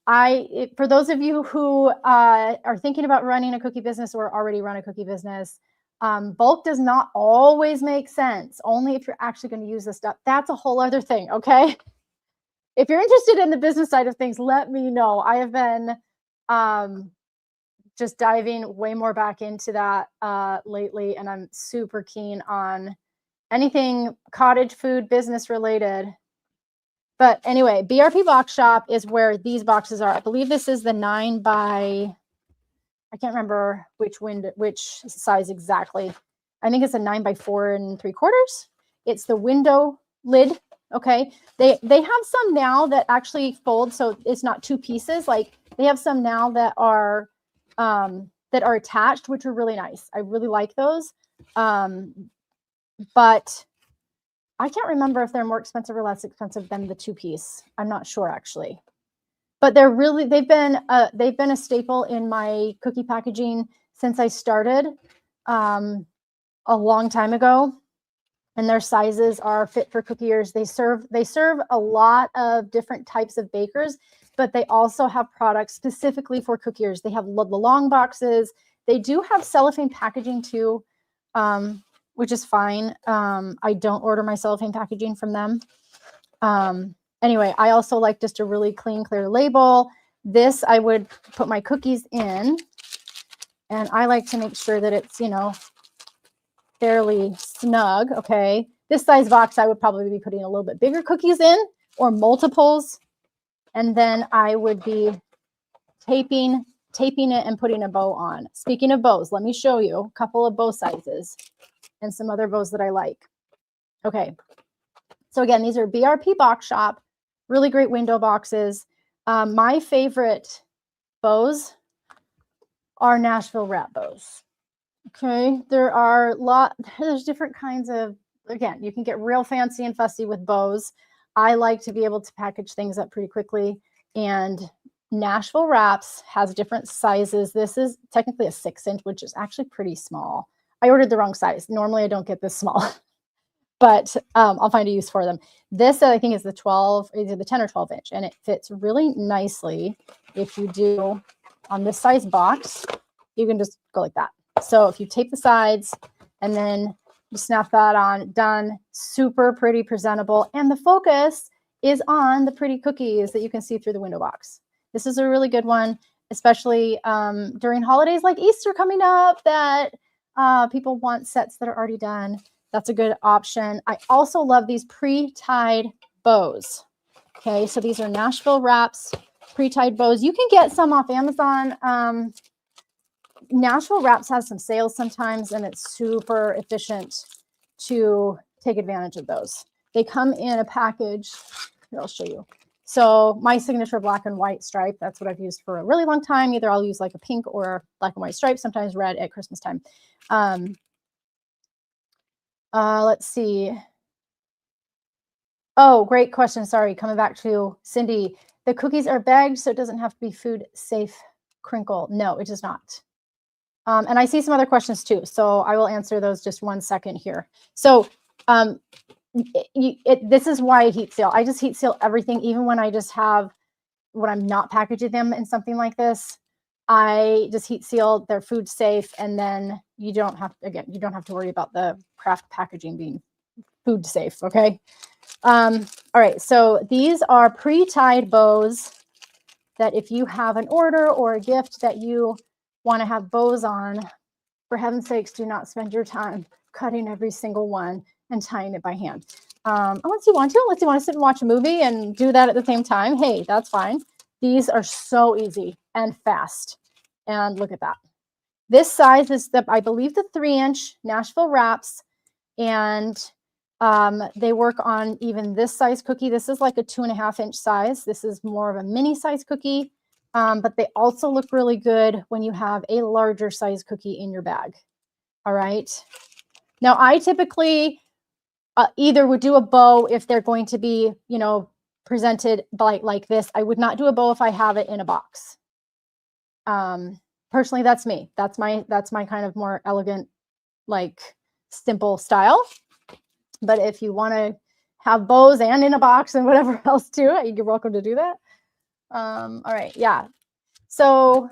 For those of you who are thinking about running a cookie business or already run a cookie business, bulk does not always make sense. Only if you're actually going to use this stuff. That's a whole other thing. Okay. If you're interested in the business side of things, let me know. I have been just diving way more back into that lately, and I'm super keen on anything cottage food business related. But anyway, BRP Box Shop is where these boxes are. I believe this is the 9 by, I can't remember which size exactly. I think it's a 9 by 4 3/4. It's the window lid. Okay. They have some now that actually fold, so it's not 2 pieces. Like they have some now that are attached, which are really nice. I really like those. But I can't remember if they're more expensive or less expensive than the 2-piece. I'm not sure actually, but they've been a staple in my cookie packaging since I started a long time ago. And their sizes are fit for cookiers. They serve a lot of different types of bakers, but they also have products specifically for cookiers. They have the long boxes. They do have cellophane packaging too, which is fine. I don't order my cellophane packaging from them. Anyway, I also like just a really clean, clear label. This I would put my cookies in, and I like to make sure that it's, fairly snug. Okay. This size box, I would probably be putting a little bit bigger cookies in or multiples. And then I would be taping it and putting a bow on. Speaking of bows, let me show you a couple of bow sizes and some other bows that I like. Okay. So again, these are BRP Box Shop, really great window boxes. My favorite bows are Nashville wrap bows. Okay, there's different kinds of, again, you can get real fancy and fussy with bows. I like to be able to package things up pretty quickly, and Nashville Wraps has different sizes. This is technically a 6-inch, which is actually pretty small. I ordered the wrong size. Normally I don't get this small, but I'll find a use for them. This I think is the 12, either the 10 or 12 inch, and it fits really nicely. If you do on this size box, you can just go like that. So if you tape the sides and then You snap that on, done. Super pretty, presentable. And the focus is on the pretty cookies that you can see through the window box. This is a really good one, especially during holidays like Easter coming up that people want sets that are already done. That's a good option. I also love these pre-tied bows. Okay, so these are Nashville Wraps pre-tied bows. You can get some off Amazon. Nashville Wraps has some sales sometimes, and it's super efficient to take advantage of those. They come in a package. Here, I'll show you. So my signature black and white stripe, that's what I've used for a really long time. Either I'll use like a pink or black and white stripe, sometimes red at Christmas time. Let's see. Oh, great question. Sorry, coming back to Cindy. The cookies are bagged, so it doesn't have to be food safe crinkle. No, it does not. And I see some other questions too, so I will answer those just 1 second here. So this is why I heat seal. I just heat seal everything, even when I just have, when I'm not packaging them in something like this. I just heat seal, they're food safe, and then you don't have, again, you don't have to worry about the craft packaging being food safe, okay? All right, so these are pre-tied bows that if you have an order or a gift that you want to have bows on, for heaven's sakes, do not spend your time cutting every single one and tying it by hand. Unless you want to sit and watch a movie and do that at the same time, hey, that's fine. These are so easy and fast. And look at that. This size is I believe the 3-inch Nashville Wraps, and they work on even this size cookie. This is like a 2.5-inch size. This is more of a mini size cookie. But they also look really good when you have a larger size cookie in your bag. All right. Now, I typically either would do a bow if they're going to be, you know, presented like this. I would not do a bow if I have it in a box. Personally, that's me. That's my kind of more elegant, like simple style. But if you want to have bows and in a box and whatever else too, you're welcome to do that. All right, yeah. So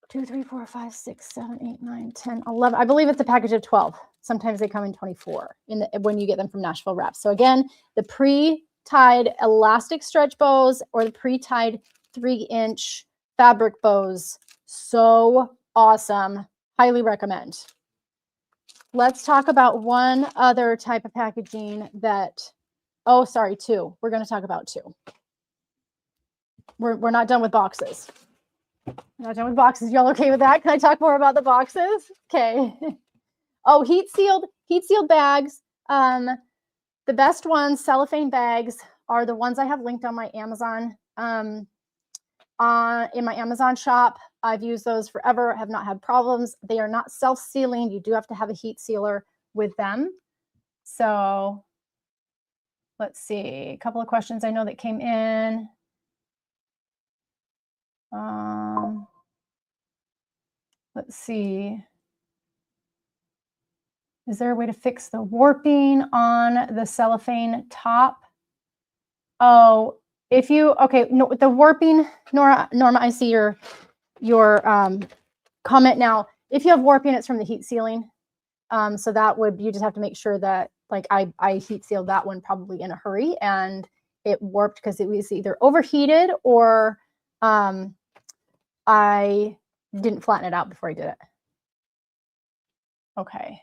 2, 3, 4, 5, 6, 7, 8, 9, 10, 11. I believe it's a package of 12. Sometimes they come in 24 when you get them from Nashville Wraps. So again, the pre-tied elastic stretch bows or the pre-tied 3-inch fabric bows. So awesome. Highly recommend. Let's talk about one other type of packaging that, oh, sorry, 2. We're going to talk about 2. We're not done with boxes. We're not done with boxes. Y'all okay with that? Can I talk more about the boxes? Okay. Oh, heat sealed bags. The best ones, cellophane bags, are the ones I have linked on my Amazon. In my Amazon shop, I've used those forever. Have not had problems. They are not self-sealing. You do have to have a heat sealer with them. So let's see. A couple of questions I know that came in. Let's see. Is there a way to fix the warping on the cellophane top? Oh, if you, okay, no, the warping, Norma, I see your comment now. If you have warping, it's from the heat sealing. So that would, you just have to make sure that, like I heat sealed that one probably in a hurry and it warped because it was either overheated or I didn't flatten it out before I did it. Okay.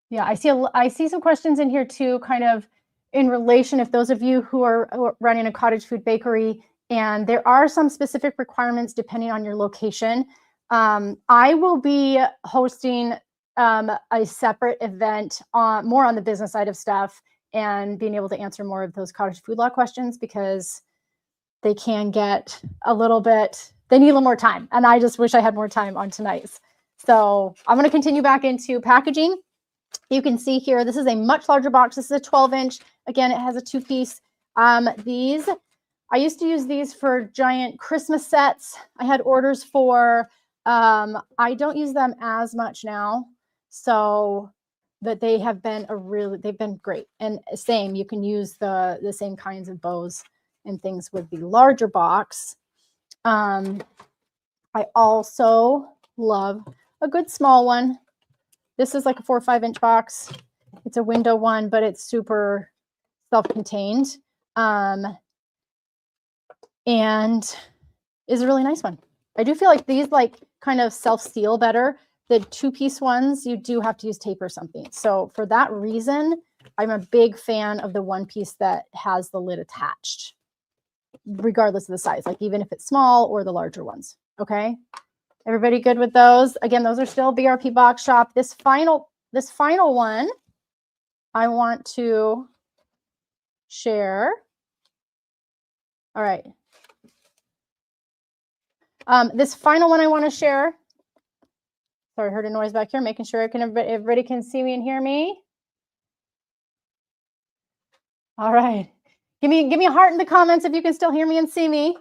Yeah, I see some questions in here too, kind of in relation, if those of you who are running a cottage food bakery, and there are some specific requirements depending on your location. I will be hosting a separate event more on the business side of stuff and being able to answer more of those cottage food law questions, because they can get a little bit, they need a little more time. And I just wish I had more time on tonight's. So I'm going to continue back into packaging. You can see here, this is a much larger box. This is a 12-inch. Again, it has a 2-piece. These, I used to use these for giant Christmas sets. I had orders for, I don't use them as much now. So, but they have been they've been great. And same, you can use the same kinds of bows and things with the larger box. I also love a good small one. This is like a 4 or 5 inch box. It's a window one, but it's super self-contained. And is a really nice one. I do feel like these like kind of self-seal better. The 2-piece ones, you do have to use tape or something. So for that reason, I'm a big fan of the 1-piece that has the lid attached, regardless of the size, like even if it's small or the larger ones. Okay. Everybody good with those? Again, those are still BRP Box Shop. This final one, I want to share. All right. This final one I want to share. Sorry, I heard a noise back here, making sure everybody can see me and hear me. All right. Give me a heart in the comments if you can still hear me and see me.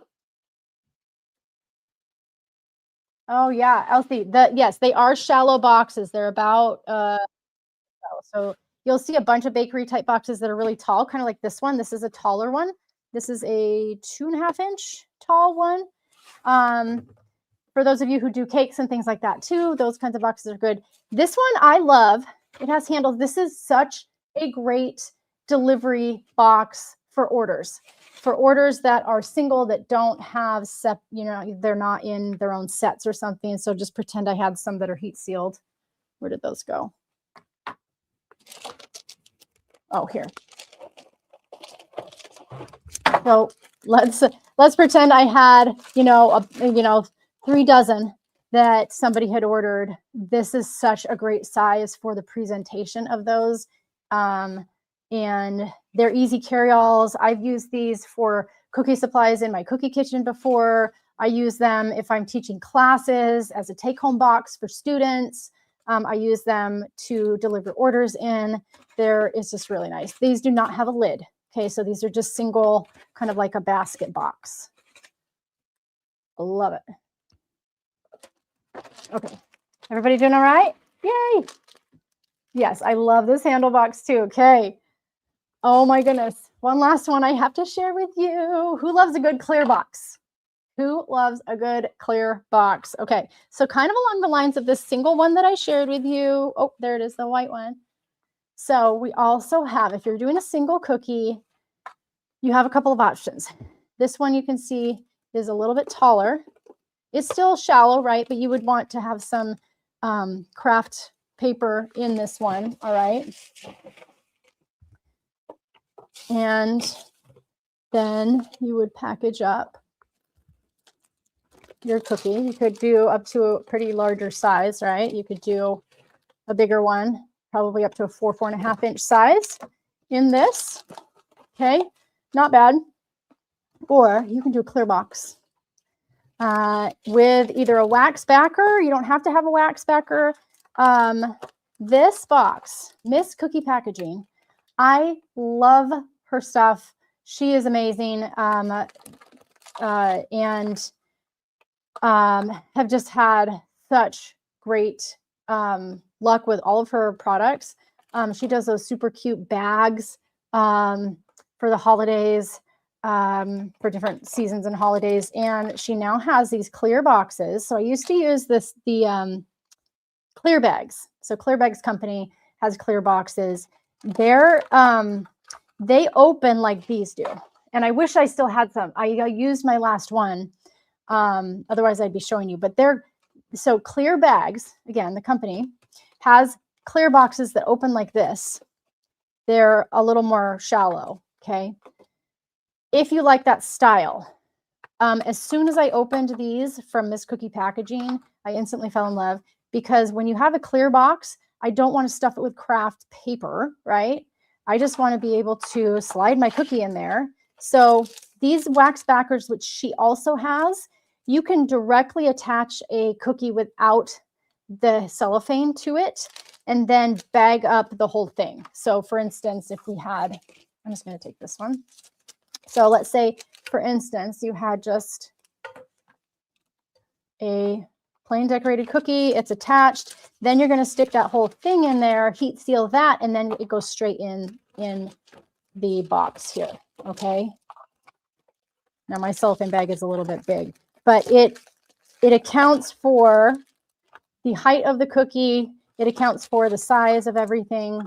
Oh yeah, Elsie. Yes, they are shallow boxes. They're about so you'll see a bunch of bakery type boxes that are really tall, kind of like this one. This is a taller one. This is a 2.5 inch tall one. For those of you who do cakes and things like that too, those kinds of boxes are good. This one I love. It has handles. This is such a great delivery box for orders. For orders that are single, that don't have they're not in their own sets or something. So just pretend I had some that are heat sealed. Where did those go? Oh, here. So let's pretend I had 3 dozen that somebody had ordered. This is such a great size for the presentation of those. And they're easy carry-alls. I've used these for cookie supplies in my cookie kitchen before. I use them if I'm teaching classes as a take-home box for students. I use them to deliver orders in. It's just really nice. These do not have a lid. Okay, so these are just single, kind of like a basket box. Love it. Okay, everybody doing all right? Yay! Yes, I love this handle box too. Okay. Oh my goodness. One last one I have to share with you. Who loves a good clear box? Who loves a good clear box? Okay, so kind of along the lines of this single one that I shared with you. Oh, there it is, the white one. So we also have, if you're doing a single cookie, you have a couple of options. This one you can see is a little bit taller. It's still shallow, right? But you would want to have some craft paper in this one, all right? And then you would package up your cookie. You could do up to a pretty larger size, right? You could do a bigger one, probably up to a 4.5 inch size in this. Okay, not bad. Or you can do a clear box with either a wax backer. You don't have to have a wax backer. This box, Miss Cookie Packaging, I love her stuff. She is amazing, and have just had such great luck with all of her products. She does those super cute bags for the holidays, for different seasons and holidays. And she now has these clear boxes. So I used to use the clear bags. So Clear Bags Company has clear boxes. They open like these do. And I wish I still had some. I used my last one. Otherwise I'd be showing you, but so Clear Bags, again, the company has clear boxes that open like this. They're a little more shallow. Okay. If you like that style, as soon as I opened these from Miss Cookie Packaging, I instantly fell in love, because when you have a clear box, I don't want to stuff it with craft paper, right? I just want to be able to slide my cookie in there. So these wax backers, which she also has, you can directly attach a cookie without the cellophane to it and then bag up the whole thing. So for instance, if we had, I'm just going to take this one. So let's say, for instance, you had just a plain decorated cookie, it's attached, then you're going to stick that whole thing in there, heat seal that, and then it goes straight in the box here. Okay. Now my cellophane bag is a little bit big, but it accounts for the height of the cookie. It accounts for the size of everything.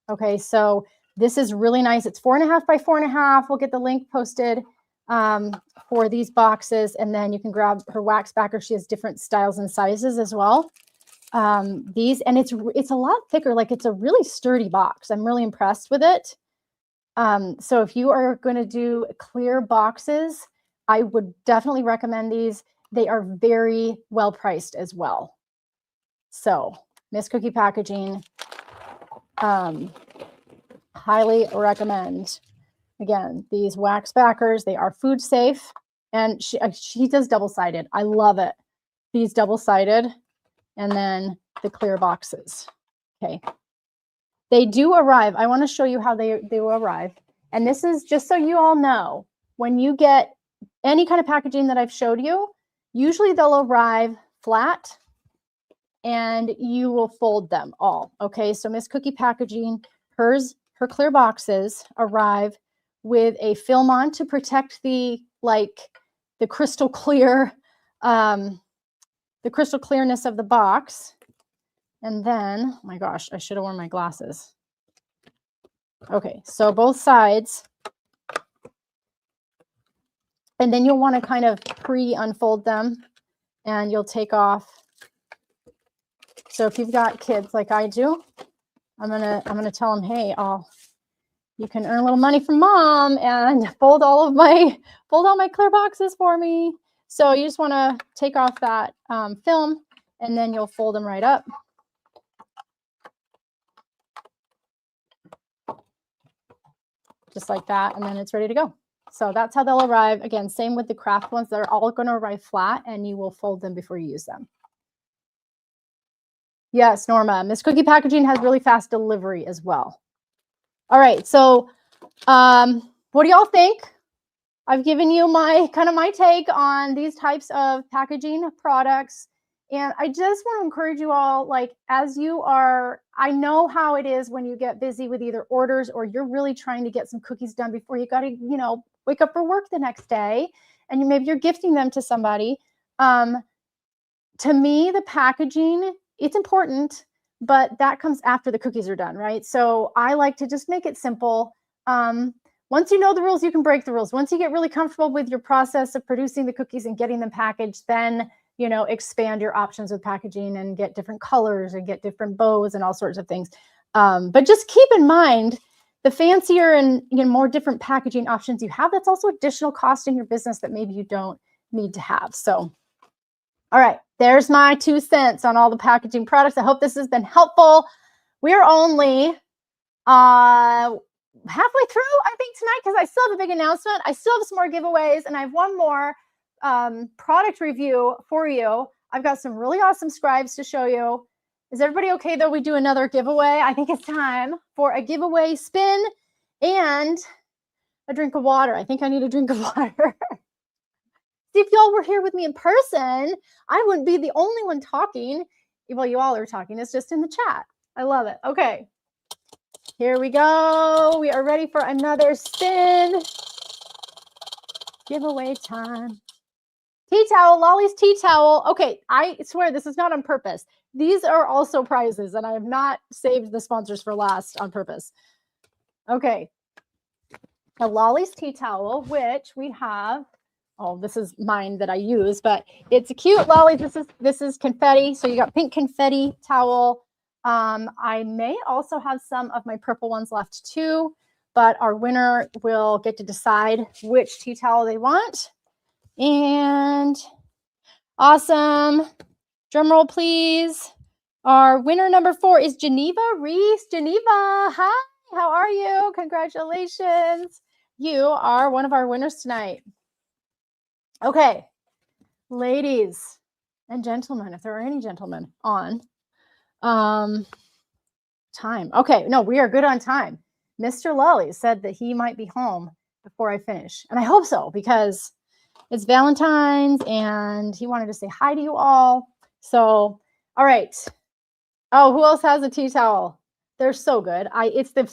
Okay, so this is really nice. It's 4.5 by 4.5. We'll get the link posted for these boxes, and then you can grab her wax backer. She has different styles and sizes as well. These, and it's a lot thicker. Like, it's a really sturdy box. I'm really impressed with it. So if you are going to do clear boxes, I would definitely recommend these. They are very well priced as well. So Miss Cookie Packaging, highly recommend. Again, these wax backers, they are food safe, and she does double-sided. I love it. These double-sided, and then the clear boxes. Okay. They do arrive. I want to show you how they will arrive. And this is just so you all know, when you get any kind of packaging that I've showed you, usually they'll arrive flat and you will fold them all. Okay, so Miss Cookie Packaging, her clear boxes arrive with a film on to protect the crystal clear, the crystal clearness of the box. And then, oh my gosh, I should have worn my glasses. Okay, so both sides. And then you'll want to kind of pre-unfold them, and you'll take off. So if you've got kids like I do, I'm gonna tell them, hey, you can earn a little money from mom and fold all my clear boxes for me. So you just want to take off that film, and then you'll fold them right up. Just like that, and then it's ready to go. So that's how they'll arrive. Again, same with the craft ones. They're all going to arrive flat, and you will fold them before you use them. Yes, Norma. Miss Cookie Packaging has really fast delivery as well. All right, so what do y'all think? I've given you my take on these types of packaging products. And I just want to encourage you all, like, as you are, I know how it is when you get busy with either orders or you're really trying to get some cookies done before you got to, wake up for work the next day, and maybe you're gifting them to somebody. To me, the packaging, it's important, but that comes after the cookies are done, right? So I like to just make it simple. Once you know the rules, you can break the rules. Once you get really comfortable with your process of producing the cookies and getting them packaged, then expand your options with packaging and get different colors and get different bows and all sorts of things. But just keep in mind, the fancier and more different packaging options you have, that's also additional cost in your business that maybe you don't need to have. So, all right, there's my 2 cents on all the packaging products. I hope this has been helpful. We are only halfway through, I think, tonight, because I still have a big announcement. I still have some more giveaways, and I have one more product review for you. I've got some really awesome scribes to show you. Is everybody okay though we do another giveaway? I think it's time for a giveaway spin and a drink of water. I think I need a drink of water. See, if y'all were here with me in person, I wouldn't be the only one talking. Well, you all are talking. It's just in the chat. I love it. Okay, here we go. We are ready for another spin. Giveaway time. Tea towel, Lolly's tea towel. Okay, I swear this is not on purpose. These are also prizes, and I have not saved the sponsors for last on purpose. Okay, a Lolly's tea towel, which we have. Oh, this is mine that I use, but it's a cute Lolly's. This is confetti. So you got pink confetti towel. I may also have some of my purple ones left too, but our winner will get to decide which tea towel they want. And awesome. Drum roll, please. Our winner number 4 is Geneva Reese. Geneva, hi, how are you? Congratulations. You are one of our winners tonight. Okay, ladies and gentlemen, if there are any gentlemen on, time. Okay, no, we are good on time. Mr. Lolly said that he might be home before I finish. And I hope so, because it's Valentine's and he wanted to say hi to you all. So, all right. Oh, who else has a tea towel? They're so good. It's the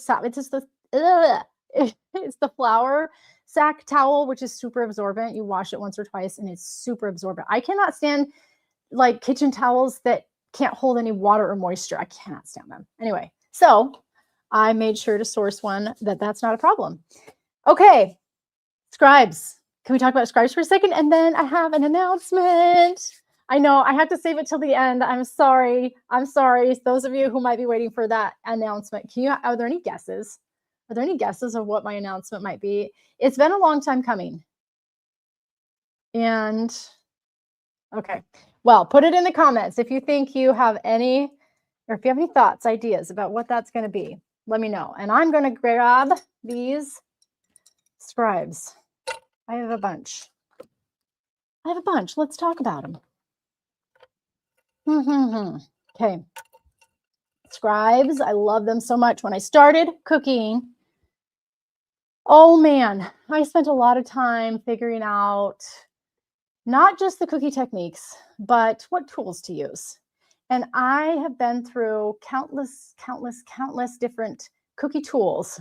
flour sack towel, which is super absorbent. You wash it once or twice and it's super absorbent. I cannot stand like kitchen towels that can't hold any water or moisture. I cannot stand them. Anyway, so I made sure to source one that's not a problem. Okay, scribes. Can we talk about scribes for a second? And then I have an announcement. I know I have to save it till the end. I'm sorry. I'm sorry. Those of you who might be waiting for that announcement, are there any guesses? Are there any guesses of what my announcement might be? It's been a long time coming. And okay, well, put it in the comments if you think you have any, or if you have any thoughts, ideas about what that's going to be. Let me know. And I'm going to grab these scribes. I have a bunch. Let's talk about them. Okay. Scribes. I love them so much. When I started cooking, oh man, I spent a lot of time figuring out not just the cookie techniques, but what tools to use. And I have been through countless different cookie tools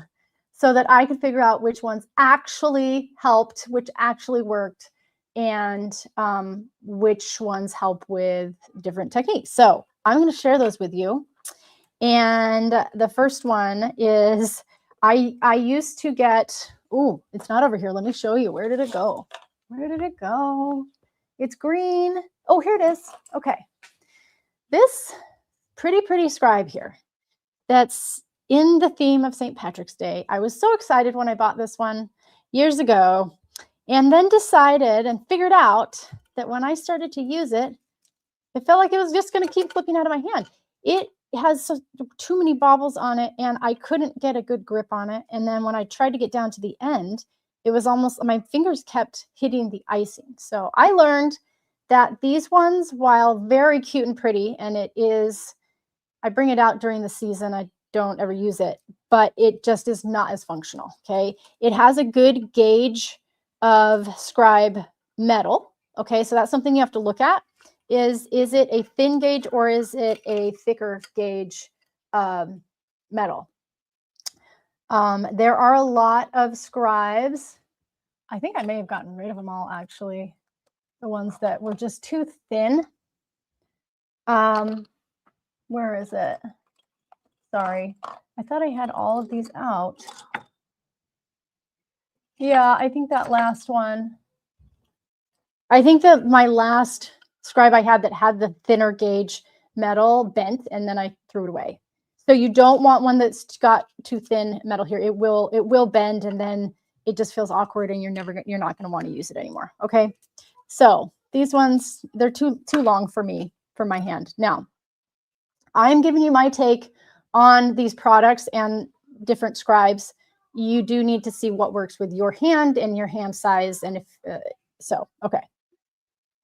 so that I could figure out which ones actually helped, which actually worked, and which ones help with different techniques. So I'm going to share those with you. And the first one is I used to get, ooh, it's not over here. Let me show you. Where did it go? Where did it go? It's green. Oh, here it is. Okay. This pretty scribe here that's in the theme of St. Patrick's Day. I was so excited when I bought this one years ago, and then decided and figured out that when I started to use it, it felt like it was just going to keep flipping out of my hand. It has too many bobbles on it, and I couldn't get a good grip on it. And then when I tried to get down to the end, it was almost, my fingers kept hitting the icing. So I learned that these ones, while very cute and pretty, and it is, I bring it out during the season, I don't ever use it, but it just is not as functional, okay? It has a good gauge of scribe metal, okay? So that's something you have to look at. Is it a thin gauge or is it a thicker gauge metal? There are a lot of scribes. I think I may have gotten rid of them all, actually. The ones that were just too thin. Where is it? Sorry. I thought I had all of these out. Yeah, I think that last one. I think that my last scribe I had that had the thinner gauge metal bent, and then I threw it away. So you don't want one that's got too thin metal here. It will bend, and then it just feels awkward, and you're not going to want to use it anymore. Okay. So these ones, they're too long for me, for my hand. Now, I'm giving you my take on these products and different scribes. You do need to see what works with your hand and your hand size. And if so, okay.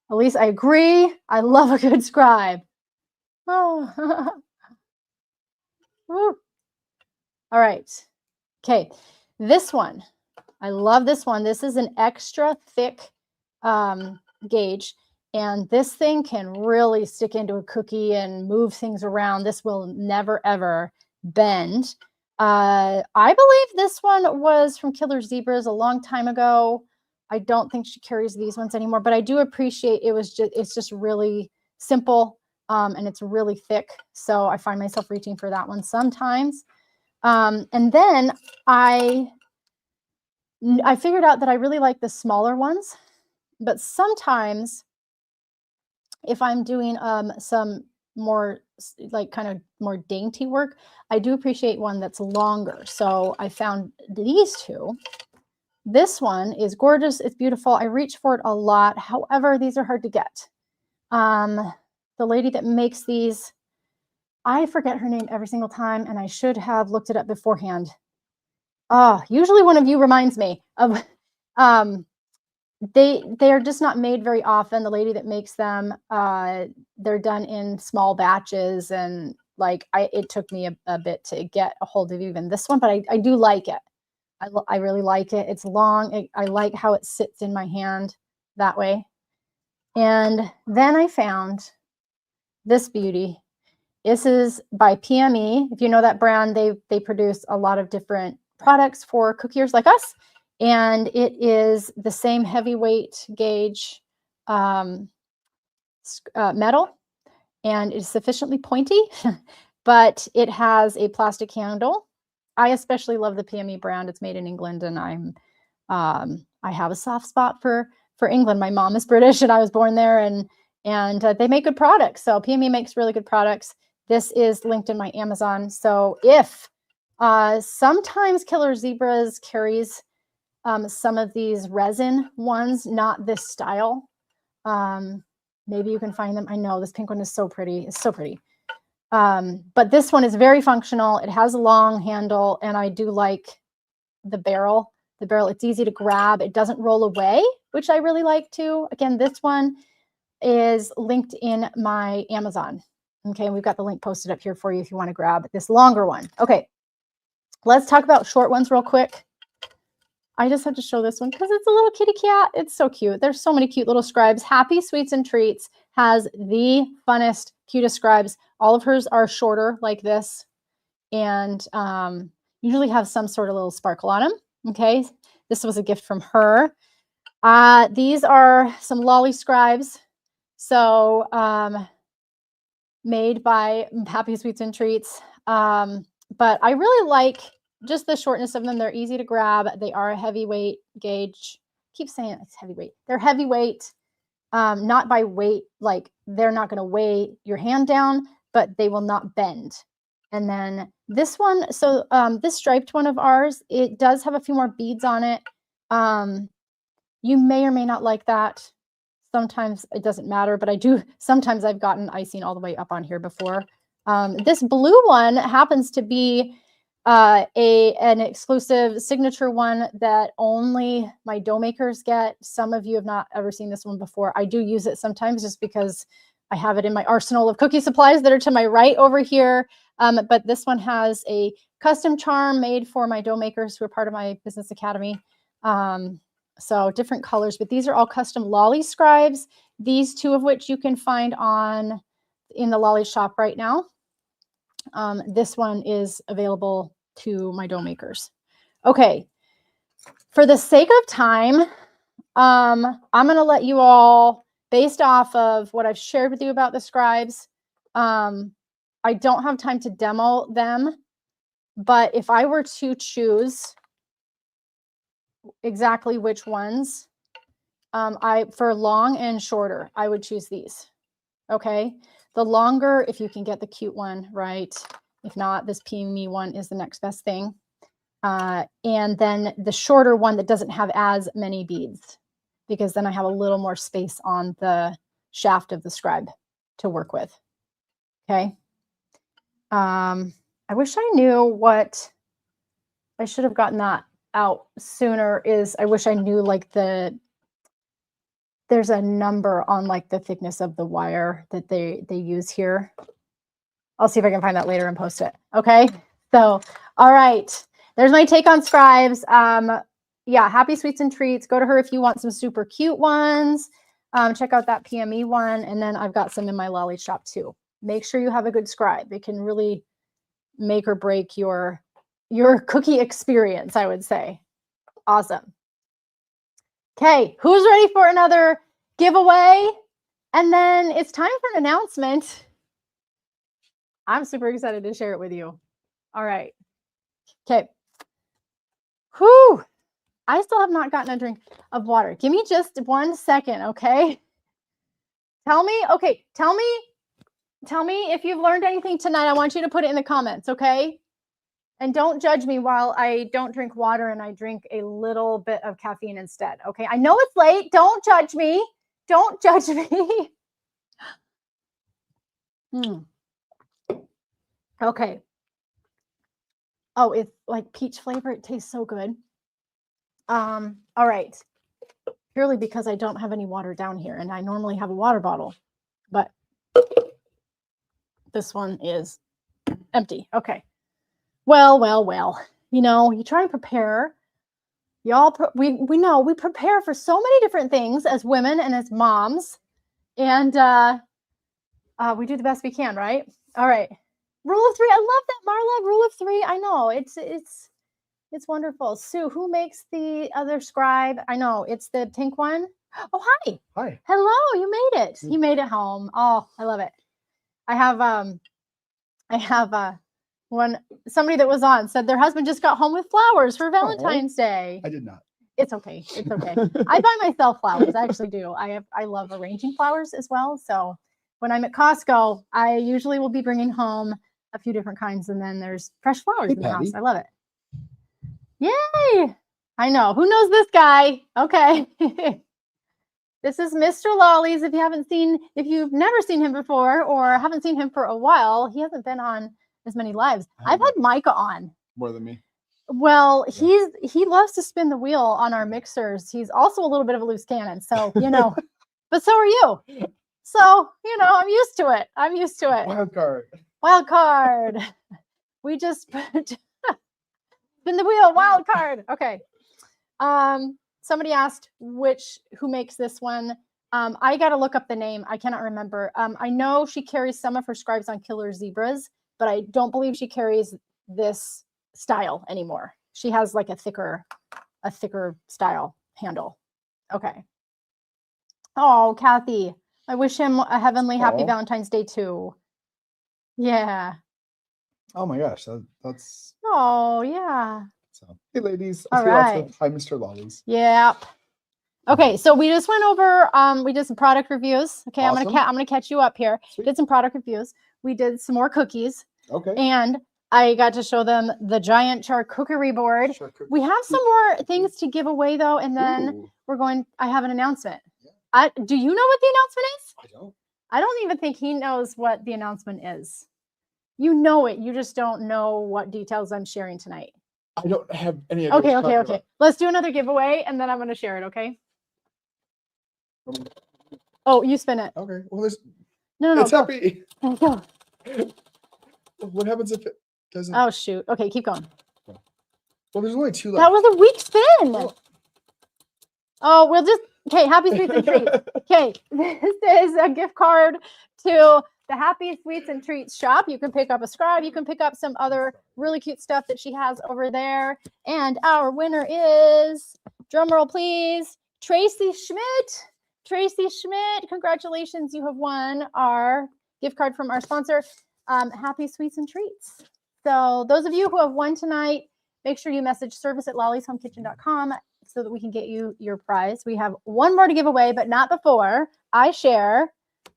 Elise, I agree. I love a good scribe. Oh. All right. Okay. This one, I love this one. This is an extra thick gauge, and this thing can really stick into a cookie and move things around. This will never ever bend. I believe this one was from Killer Zebras a long time ago. I don't think she carries these ones anymore, but I do appreciate it's just really simple, and it's really thick. So I find myself reaching for that one sometimes. And then I figured out that I really like the smaller ones, but sometimes if I'm doing some more like kind of more dainty work, I do appreciate one that's longer. So I found these two. This one is gorgeous. It's beautiful. I reach for it a lot. However, these are hard to get. The lady that makes these, I forget her name every single time, and I should have looked it up beforehand. Usually one of you reminds me of, they are just not made very often. The lady that makes them, they're done in small batches, and like it took me a bit to get a hold of even this one, but I do like it. I really like it. It's long. I like how it sits in my hand that way. And then I found this beauty. This is by PME. If you know that brand, they produce a lot of different products for cookiers like us. And it is the same heavyweight gauge metal. and it's sufficiently pointy, but it has a plastic handle. I especially love the PME brand. It's made in England, and I have a soft spot for England. My mom is British, and I was born there, and they make good products. So PME makes really good products. This is linked in my Amazon. So if sometimes Killer Zebras carries some of these resin ones, not this style. Maybe you can find them. I know this pink one is so pretty. It's so pretty. But this one is very functional. It has a long handle, and I do like the barrel. The barrel, it's easy to grab. It doesn't roll away, which I really like too. Again, this one is linked in my Amazon. Okay, we've got the link posted up here for you if you want to grab this longer one. Okay, let's talk about short ones real quick. I just have to show this one because it's a little kitty cat. It's so cute. There's so many cute little scribes. Happy Sweets and Treats has the funnest, cutest scribes. All of hers are shorter like this, and usually have some sort of little sparkle on them. Okay, this was a gift from her. These are some lolly scribes. So made by Happy Sweets and Treats. But I really like just the shortness of them. They're easy to grab. They are a heavyweight gauge. I keep saying it's heavyweight. They're heavyweight, not by weight. Like they're not going to weigh your hand down, but they will not bend. And then this one, so this striped one of ours, it does have a few more beads on it. You may or may not like that. Sometimes it doesn't matter, but I do. Sometimes I've gotten icing all the way up on here before. This blue one happens to be an exclusive signature one that only my dough makers get. Some of you have not ever seen this one before. I do use it sometimes just because I have it in my arsenal of cookie supplies that are to my right over here. But this one has a custom charm made for my dough makers who are part of my business academy. So different colors, but these are all custom lolly scribes. These two of which you can find in the lolly shop right now. This one is available to my dough makers. Okay, for the sake of time, I'm going to let you all, based off of what I've shared with you about the scribes, I don't have time to demo them, but if I were to choose exactly which ones, for long and shorter, I would choose these. Okay, the longer, if you can get the cute one, right? If not, this PME one is the next best thing. And then the shorter one that doesn't have as many beads, because then I have a little more space on the shaft of the scribe to work with. Okay. I wish I knew what I should have gotten that out sooner. I wish I knew like there's a number on like the thickness of the wire that they use here. I'll see if I can find that later and post it. Okay. So, all right. There's my take on scribes. Yeah, Happy Sweets and Treats. Go to her if you want some super cute ones. Check out that PME one. And then I've got some in my lolly shop too. Make sure you have a good scribe. It can really make or break your cookie experience, I would say. Awesome. Okay, who's ready for another giveaway? And then it's time for an announcement. I'm super excited to share it with you. All right. Okay. Whew. I still have not gotten a drink of water. Give me just 1 second, okay? Tell me if you've learned anything tonight. I want you to put it in the comments, okay? And don't judge me while I don't drink water and I drink a little bit of caffeine instead, okay? I know it's late. Don't judge me. Don't judge me. Okay. Oh, it's like peach flavor. It tastes so good. All right. Purely because I don't have any water down here and I normally have a water bottle, but this one is empty. Okay. Well, you know, you try and prepare. We know we prepare for so many different things as women and as moms, and we do the best we can, right? All right. Rule of 3. I love that, Marla. Rule of 3. I know it's wonderful. Sue, who makes the other scribe? I know it's the pink one. Oh, hi. Hi. Hello. You made it. You made it home. Oh, I love it. I have one somebody that was on said their husband just got home with flowers for Valentine's Day. I did not. It's okay. It's okay. I buy myself flowers. I actually do. I love arranging flowers as well. So when I'm at Costco, I usually will be bringing home a few different kinds, and then there's fresh flowers Hey, in the house. Patty. I love it. Yay! I know. Who knows this guy? Okay. This is Mr. Lollies. If you've never seen him before or haven't seen him for a while, he hasn't been on as many lives. I've had Micah on. More than me. Well, he loves to spin the wheel on our mixers. He's also a little bit of a loose cannon. So, but so are you. So, I'm used to it. Wild card. We just spin the wheel, wild card. Okay. Somebody asked who makes this one. I got to look up the name. I cannot remember. I know she carries some of her scribes on Killer Zebras, but I don't believe she carries this style anymore. She has like a thicker style handle. Okay. Oh, Kathy, I wish him a heavenly happy Valentine's Day too. Yeah. Oh my gosh, that's. Oh yeah. So, hey ladies. All right. Hi, Mr. Lollies. Yep. Okay, so we just went over. We did some product reviews. Okay, Awesome. I'm gonna catch you up here. Sweet. Did some product reviews. We did some more cookies. Okay. And I got to show them the giant charCOOKIErie board. We have some more things to give away though, and then I have an announcement. Yeah. Do you know what the announcement is? I don't. I don't even think he knows what the announcement is. You know it. You just don't know what details I'm sharing tonight. I don't have any idea. Okay. Let's do another giveaway, and then I'm going to share it, okay? Oh, you spin it. Okay. Well, No. It's happy. Go. What happens if it doesn't? Oh, shoot. Okay, keep going. Well, there's only 2 left. That was a weak spin. Oh, we'll just... Okay, Happy Sweets and Treats. Okay, this is a gift card to the Happy Sweets and Treats shop. You can pick up a scribe. You can pick up some other really cute stuff that she has over there. And our winner is, drumroll please, Tracy Schmidt. Tracy Schmidt, congratulations. You have won our gift card from our sponsor, Happy Sweets and Treats. So those of you who have won tonight, make sure you message service@lollieshomekitchen.com so that we can get you your prize. We have one more to give away, but not before I share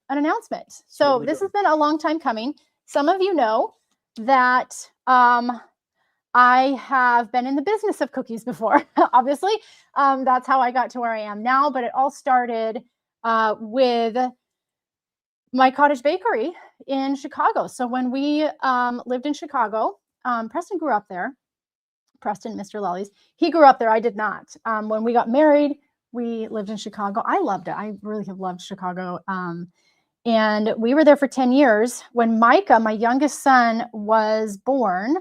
an announcement. So this has been a long time coming. Some of you know that I have been in the business of cookies before, obviously. That's how I got to where I am now, but it all started with my cottage bakery in Chicago. So when we lived in Chicago, Preston grew up there. Preston, Mr. Lollies, he grew up there. I did not. When we got married, we lived in Chicago. I loved it. I really have loved Chicago. And we were there for 10 years. When Micah, my youngest son, was born,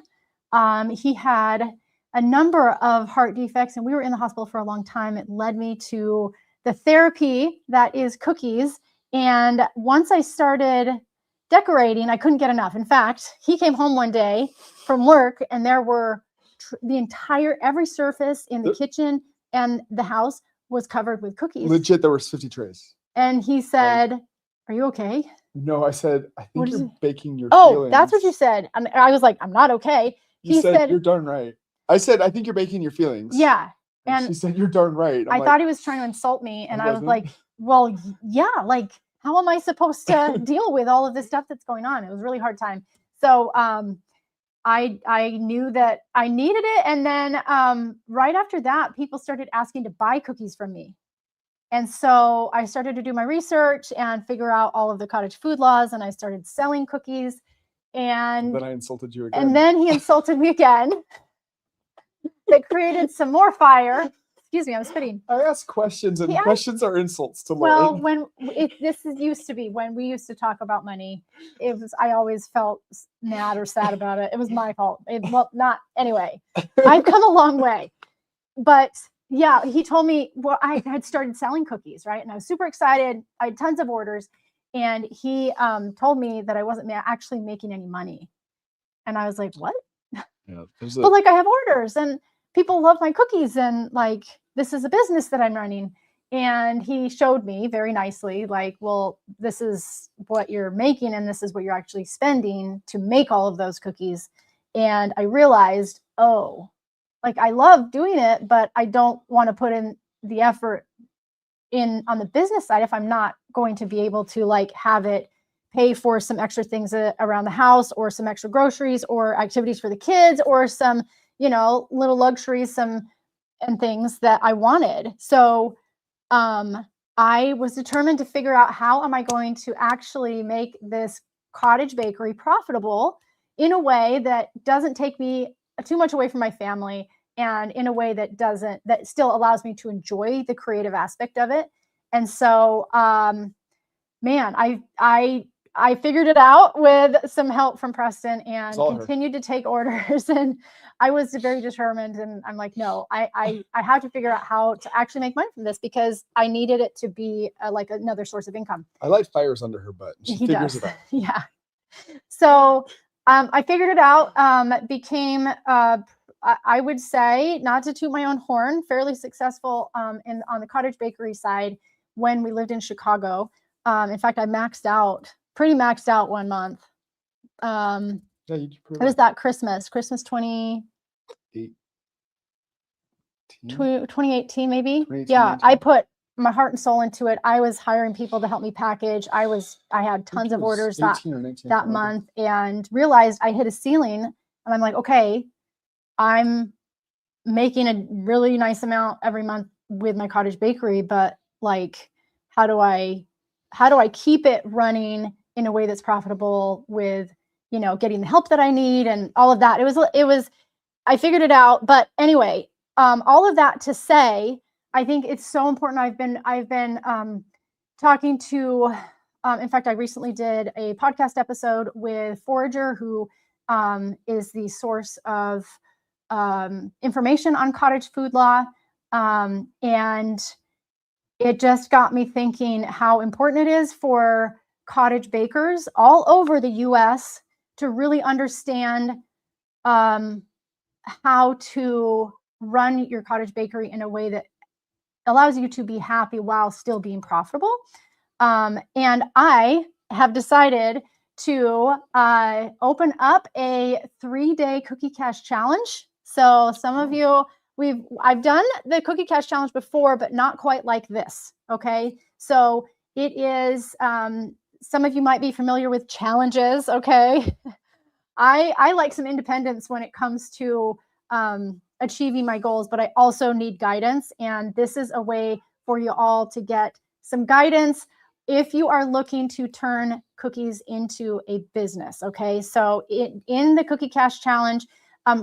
he had a number of heart defects, and we were in the hospital for a long time. It led me to the therapy that is cookies. And once I started decorating, I couldn't get enough. In fact, he came home one day from work, and there were every surface in the kitchen and the house was covered with cookies. Legit, there were 50 trays. And he said, "Are you okay?" No, I said, "I think you're baking your feelings." feelings." Oh, that's what you said. I was like, "I'm not okay." He said, "You're darn right." I said, "I think you're baking your feelings." Yeah. And she said, "You're darn right." I thought he was trying to insult me. And I was like, well, yeah, like, how am I supposed to deal with all of this stuff that's going on? It was a really hard time. So I knew that I needed it. And then right after that, people started asking to buy cookies from me. And so I started to do my research and figure out all of the cottage food laws. And I started selling cookies. And then I insulted you again. And then he insulted me again. That created some more fire. Excuse me, I'm spitting. I ask questions, and questions are insults to Lauren. Well, used to be when we used to talk about money. I always felt mad or sad about it. It was my fault. Anyway. I've come a long way. But yeah, he told me, well, I had started selling cookies, right? And I was super excited. I had tons of orders. And he told me that I wasn't actually making any money. And I was like, what? Yeah, but like, I have orders and people love my cookies, and like, this is a business that I'm running. And he showed me very nicely, like, well, this is what you're making and this is what you're actually spending to make all of those cookies. And I realized, oh, like I love doing it, but I don't want to put in the effort in on the business side if I'm not going to be able to like have it pay for some extra things around the house, or some extra groceries, or activities for the kids, or some, you know, little luxuries, and things that I wanted. So I was determined to figure out, how am I going to actually make this cottage bakery profitable in a way that doesn't take me too much away from my family, and in a way that still allows me to enjoy the creative aspect of it. And so, man, I figured it out with some help from Preston, and continued to take orders. And I was very determined, and I'm like, no, I have to figure out how to actually make money from this, because I needed it to be like another source of income. I light fires under her butt. She figures it out. Yeah. So I figured it out. Became, I would say, not to toot my own horn, fairly successful on the cottage bakery side when we lived in Chicago. In fact, I pretty maxed out one month. Yeah, it was that Christmas 2018 maybe. 2018, yeah, 2018. I put my heart and soul into it. I was hiring people to help me package. I had tons of orders that month, and realized I hit a ceiling, and I'm like, okay, I'm making a really nice amount every month with my cottage bakery, but like, how do I keep it running in a way that's profitable with, you know, getting the help that I need and all of that. I figured it out. But anyway, all of that to say, I think it's so important. I've been talking to, in fact, I recently did a podcast episode with Forager, who is the source of information on cottage food law. And it just got me thinking how important it is for cottage bakers all over the US to really understand how to run your cottage bakery in a way that allows you to be happy while still being profitable. And I have decided to open up a 3-day cookie cash challenge. So some of you, I've done the cookie cash challenge before, but not quite like this. Okay. So it is, some of you might be familiar with challenges. Okay. I like some independence when it comes to achieving my goals, but I also need guidance. And this is a way for you all to get some guidance if you are looking to turn cookies into a business. Okay. So in the Cookie Cash Challenge,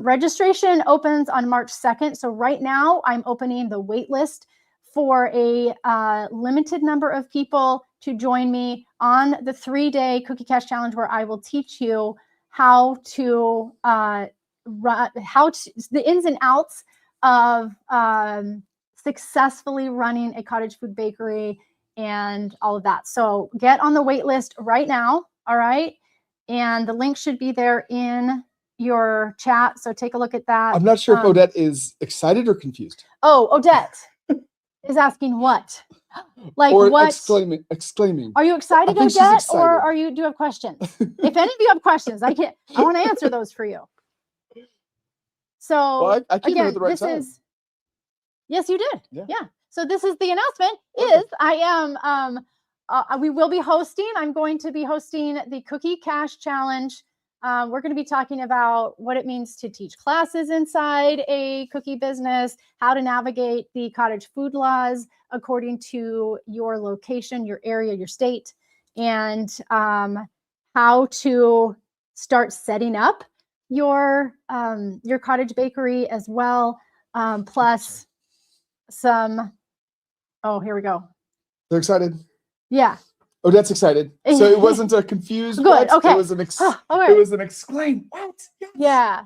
registration opens on March 2nd. So right now I'm opening the wait list for a limited number of people to join me on the 3-day Cookie Cash Challenge, where I will teach you how to the ins and outs of successfully running a cottage food bakery and all of that. So get on the wait list right now. All right. And the link should be there in your chat. So take a look at that. I'm not sure if Odette is excited or confused. Oh, Odette is asking what? Like, or what? Exclaiming. Are you excited, Odette, or do you have questions? If any of you have questions, I want to answer those for you. So well, I came again, at the right time. Yes, you did. Yeah. So this is the announcement. We will be hosting. I'm going to be hosting the Cookie Cash Challenge. We're going to be talking about what it means to teach classes inside a cookie business, how to navigate the cottage food laws according to your location, your area, your state, and how to start setting up your cottage bakery as well. Plus some, oh, here we go. They're excited. Yeah. Odette's excited. So it wasn't a confused good. What. Okay. It was an it was an exclaim. What? Yes.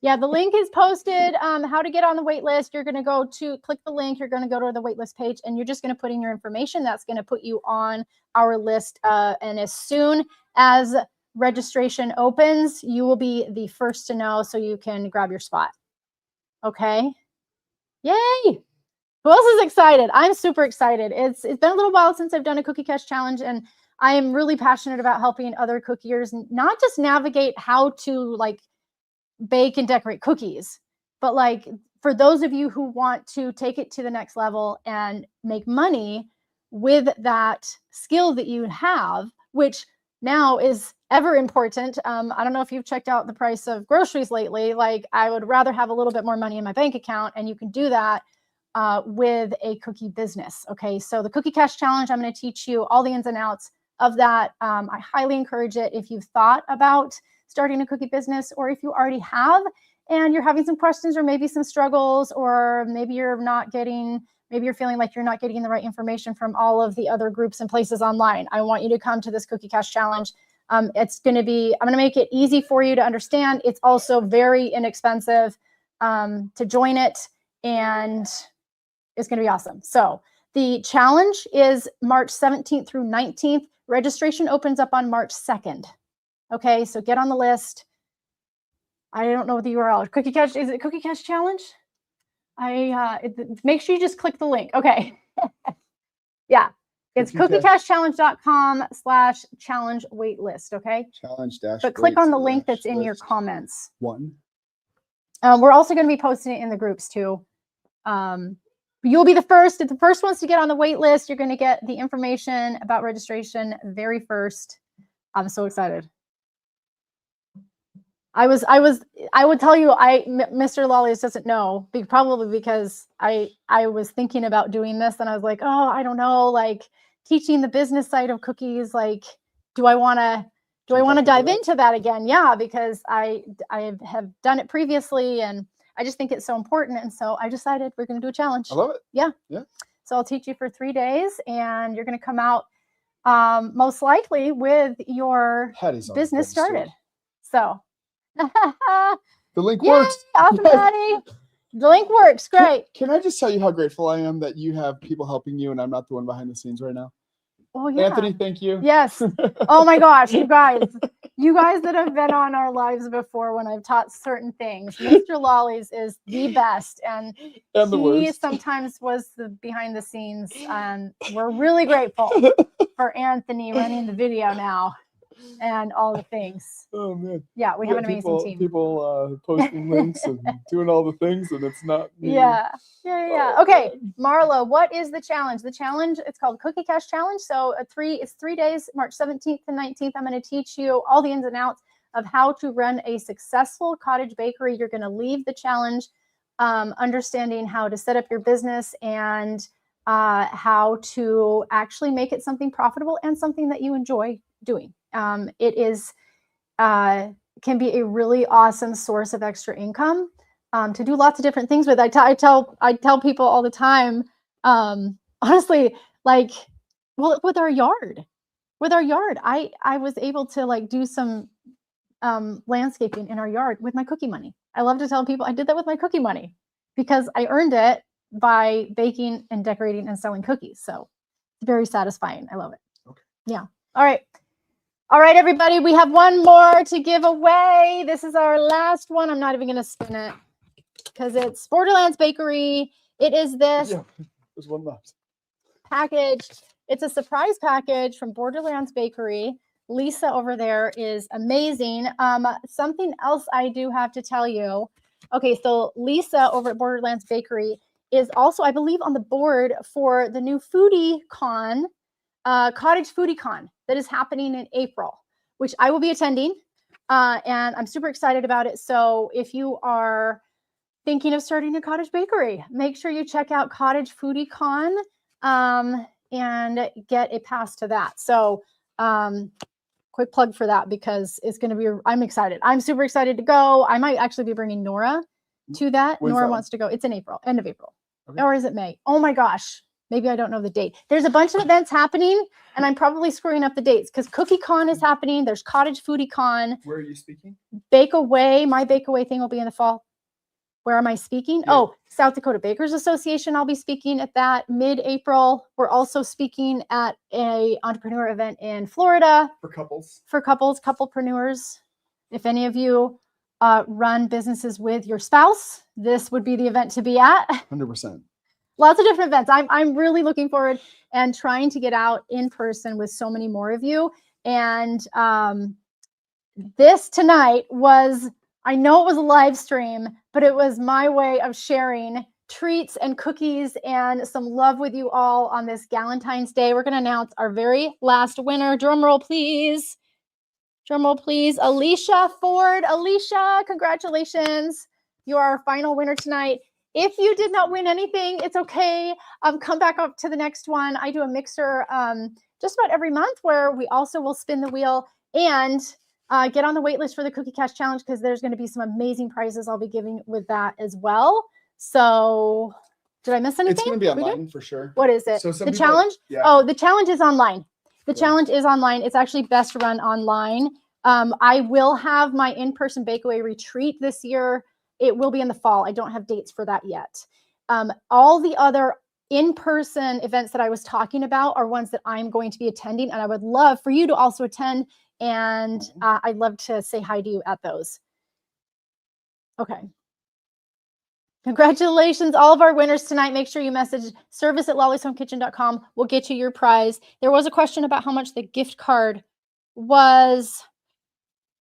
Yeah. The link is posted. How to get on the wait list. You're going to click the link. You're going to go to the wait list page, and you're just going to put in your information. That's going to put you on our list. And as soon as registration opens, you will be the first to know, so you can grab your spot. Okay. Yay. Who else is excited? I'm super excited. It's been a little while since I've done a cookie cash challenge, and I am really passionate about helping other cookiers not just navigate how to like bake and decorate cookies, but like for those of you who want to take it to the next level and make money with that skill that you have, which now is ever important. I don't know if you've checked out the price of groceries lately. Like, I would rather have a little bit more money in my bank account, and you can do that with a cookie business. Okay, so the Cookie Cash Challenge, I'm going to teach you all the ins and outs of that. I highly encourage it if you've thought about starting a cookie business, or if you already have and you're having some questions or maybe some struggles, or maybe you're feeling like you're not getting the right information from all of the other groups and places online. I want you to come to this Cookie Cash Challenge. I'm going to make it easy for you to understand. It's also very inexpensive to join it, and it's going to be awesome. So the challenge is March 17th through 19th. Registration opens up on March 2nd. Okay, so get on the list. I don't know the URL. Cookie Cash, is it Cookie Cash Challenge? Make sure you just click the link. Okay. Yeah, it's cookiecashchallenge.com/challenge waitlist. Okay. Challenge dash. But click on the link that's in your comments. One. We're also going to be posting it in the groups too. You'll be the first ones to get on the wait list. You're going to get the information about registration very first. I'm so excited. I would tell you, Mr. Lollies doesn't know, probably because I was thinking about doing this, and I was like, oh, I don't know, like teaching the business side of cookies. Like, do I want to dive into that again? Yeah, because I have done it previously, and I just think it's so important. And so I decided we're going to do a challenge. I love it. Yeah. Yeah. So I'll teach you for 3 days, and you're going to come out most likely with your business started. So the link Yay, works. Awesome, Patty. The link works. Great. Can I just tell you how grateful I am that you have people helping you and I'm not the one behind the scenes right now? Oh, yeah. Anthony, thank you. Yes. Oh my gosh, you guys that have been on our lives before when I've taught certain things. Mr. Lollies is the best, and the he worst. Sometimes was the behind the scenes, and we're really grateful for Anthony running the video now and all the things. Oh man. Yeah, we have an amazing team. People posting links and doing all the things, and it's not me. Yeah. Okay, Marla, what is the challenge? The challenge, it's called Cookie Cash Challenge. So it's 3 days, March 17th to 19th. I'm going to teach you all the ins and outs of how to run a successful cottage bakery. You're going to leave the challenge understanding how to set up your business and how to actually make it something profitable and something that you enjoy doing. It is can be a really awesome source of extra income to do lots of different things with. I tell people all the time, honestly, like, well, with our yard, I was able to like do some landscaping in our yard with my cookie money. I love to tell people I did that with my cookie money because I earned it by baking and decorating and selling cookies. So it's very satisfying. I love it. Okay. Yeah. All right, everybody, we have one more to give away. This is our last one. I'm not even going to spin it because it's Borderlands Bakery. It is this there's one left. package. It's a surprise package from Borderlands Bakery. Lisa over there is amazing. Something else I do have to tell you. Okay, so Lisa over at Borderlands Bakery is also, I believe, on the board for the new Foodie Con, Cottage Foodie Con that is happening in April, which I will be attending, and I'm super excited about it. So if you are thinking of starting a cottage bakery, make sure you check out Cottage Foodie Con and get a pass to that. So quick plug for that because it's going to be, I'm excited. I'm super excited to go. I might actually be bringing Nora to that. When's Nora that? wants to go. It's in April, end of April. Okay. Or is it May? Oh my gosh. Maybe I don't know the date. There's a bunch of events happening, and I'm probably screwing up the dates because Cookie Con is happening. There's Cottage Foodie Con. Where are you speaking? Bake Away. My Bake Away thing will be in the fall. Where am I speaking? Yeah. Oh, South Dakota Bakers Association. I'll be speaking at that mid-April. We're also speaking at a entrepreneur event in Florida. For couples. For couples, couplepreneurs. If any of you run businesses with your spouse, this would be the event to be at. 100%. lots of different events. I'm really looking forward and trying to get out in person with so many more of you. And this tonight was, I know it was a live stream, but it was my way of sharing treats and cookies and some love with you all on this Galentine's Day. We're going to announce our very last winner. Drum roll, please. Drum roll, please. Alicia Ford. Alicia, congratulations. You are our final winner tonight. If you did not win anything, it's okay. Come back up to the next one. I do a mixer just about every month where we also will spin the wheel and get on the wait list for the Cookie Cash Challenge because there's going to be some amazing prizes I'll be giving with that as well. So did I miss anything? It's going to be online for sure. What is it? So the challenge? Yeah. Oh, the challenge is online. The challenge is online. It's actually best run online. I will have my in-person Bakeaway retreat this year. It will be in the fall. I don't have dates for that yet. All the other in-person events that I was talking about are ones that I'm going to be attending, and I would love for you to also attend, and I'd love to say hi to you at those. Okay. Congratulations, all of our winners tonight. Make sure you message service@lollysHomeKitchen.com. We'll get you your prize. There was a question about how much the gift card was.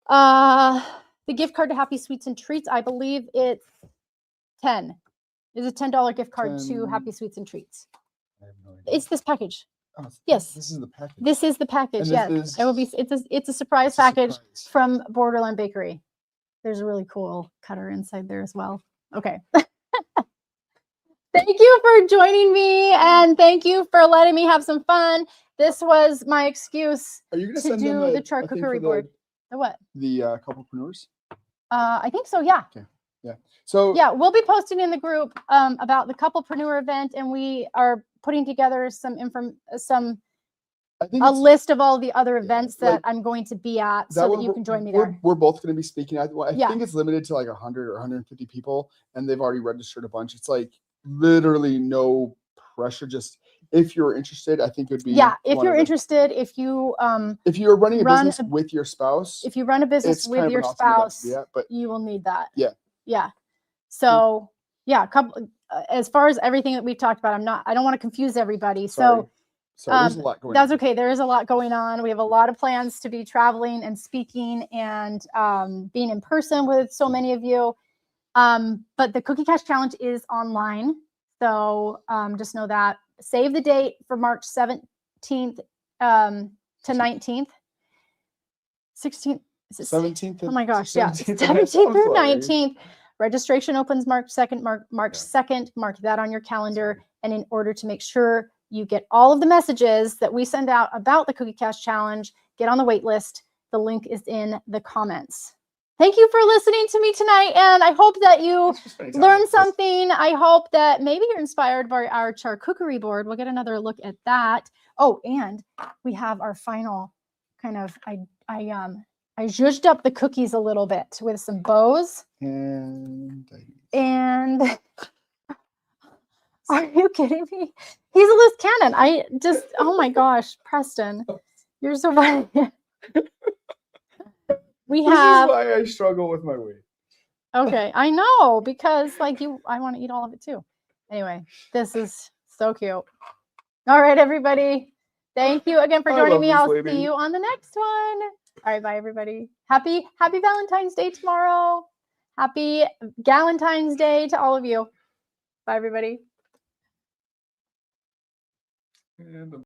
The gift card to Happy Sweets and Treats, I believe it's 10. It's a $10 gift card to Happy Sweets and Treats. I have no idea. It's this package. Oh, yes. This is the package. This is the package. Yes. It will be. It's a surprise package from Borderland Bakery. There's a really cool cutter inside there as well. Okay. Thank you for joining me, and thank you for letting me have some fun. This was my excuse Are you gonna to send do them the charCOOKIErie board. The what? The couplepreneurs? I think so, yeah. Okay. Yeah. So yeah, we'll be posting in the group about the couplepreneur event, and we are putting together a list of all the other events that I'm going to be at so that you can join me there. We're both going to be speaking at. Well, I think it's limited to like 100 or 150 people, and they've already registered a bunch. It's like literally no pressure. Just if you're interested, I think it would be. Yeah, if you're interested, if you're running a business with your spouse, if you run a business with your spouse, but you will need that. Yeah. Yeah. So yeah, as far as everything that we've talked about, I don't want to confuse everybody. So there's a lot going on. That's okay. There is a lot going on. We have a lot of plans to be traveling and speaking and being in person with so many of you. But the Cookie Cash Challenge is online. So just know that. Save the date for March 17th to 19th. 16th. 17th. Oh my gosh. 17th, yeah. 17th through 19th. Registration opens March 2nd. March 2nd. Mark that on your calendar. And in order to make sure you get all of the messages that we send out about the Cookie Cash Challenge, get on the wait list. The link is in the comments. Thank you for listening to me tonight, and I hope that you learned something. I hope that maybe you're inspired by our charCOOKIErie board. We'll get another look at that. Oh, and we have our final kind of, I zhuzhed up the cookies a little bit with some bows. And are you kidding me? He's a loose cannon. Oh my gosh, Preston, you're so funny. This is why I struggle with my weight. Okay, I know, because like I want to eat all of it too. Anyway, this is so cute. All right, everybody. Thank you again for joining me. I'll see you on the next one. All right, bye, everybody. Happy Valentine's Day tomorrow. Happy Galentine's Day to all of you. Bye, everybody. And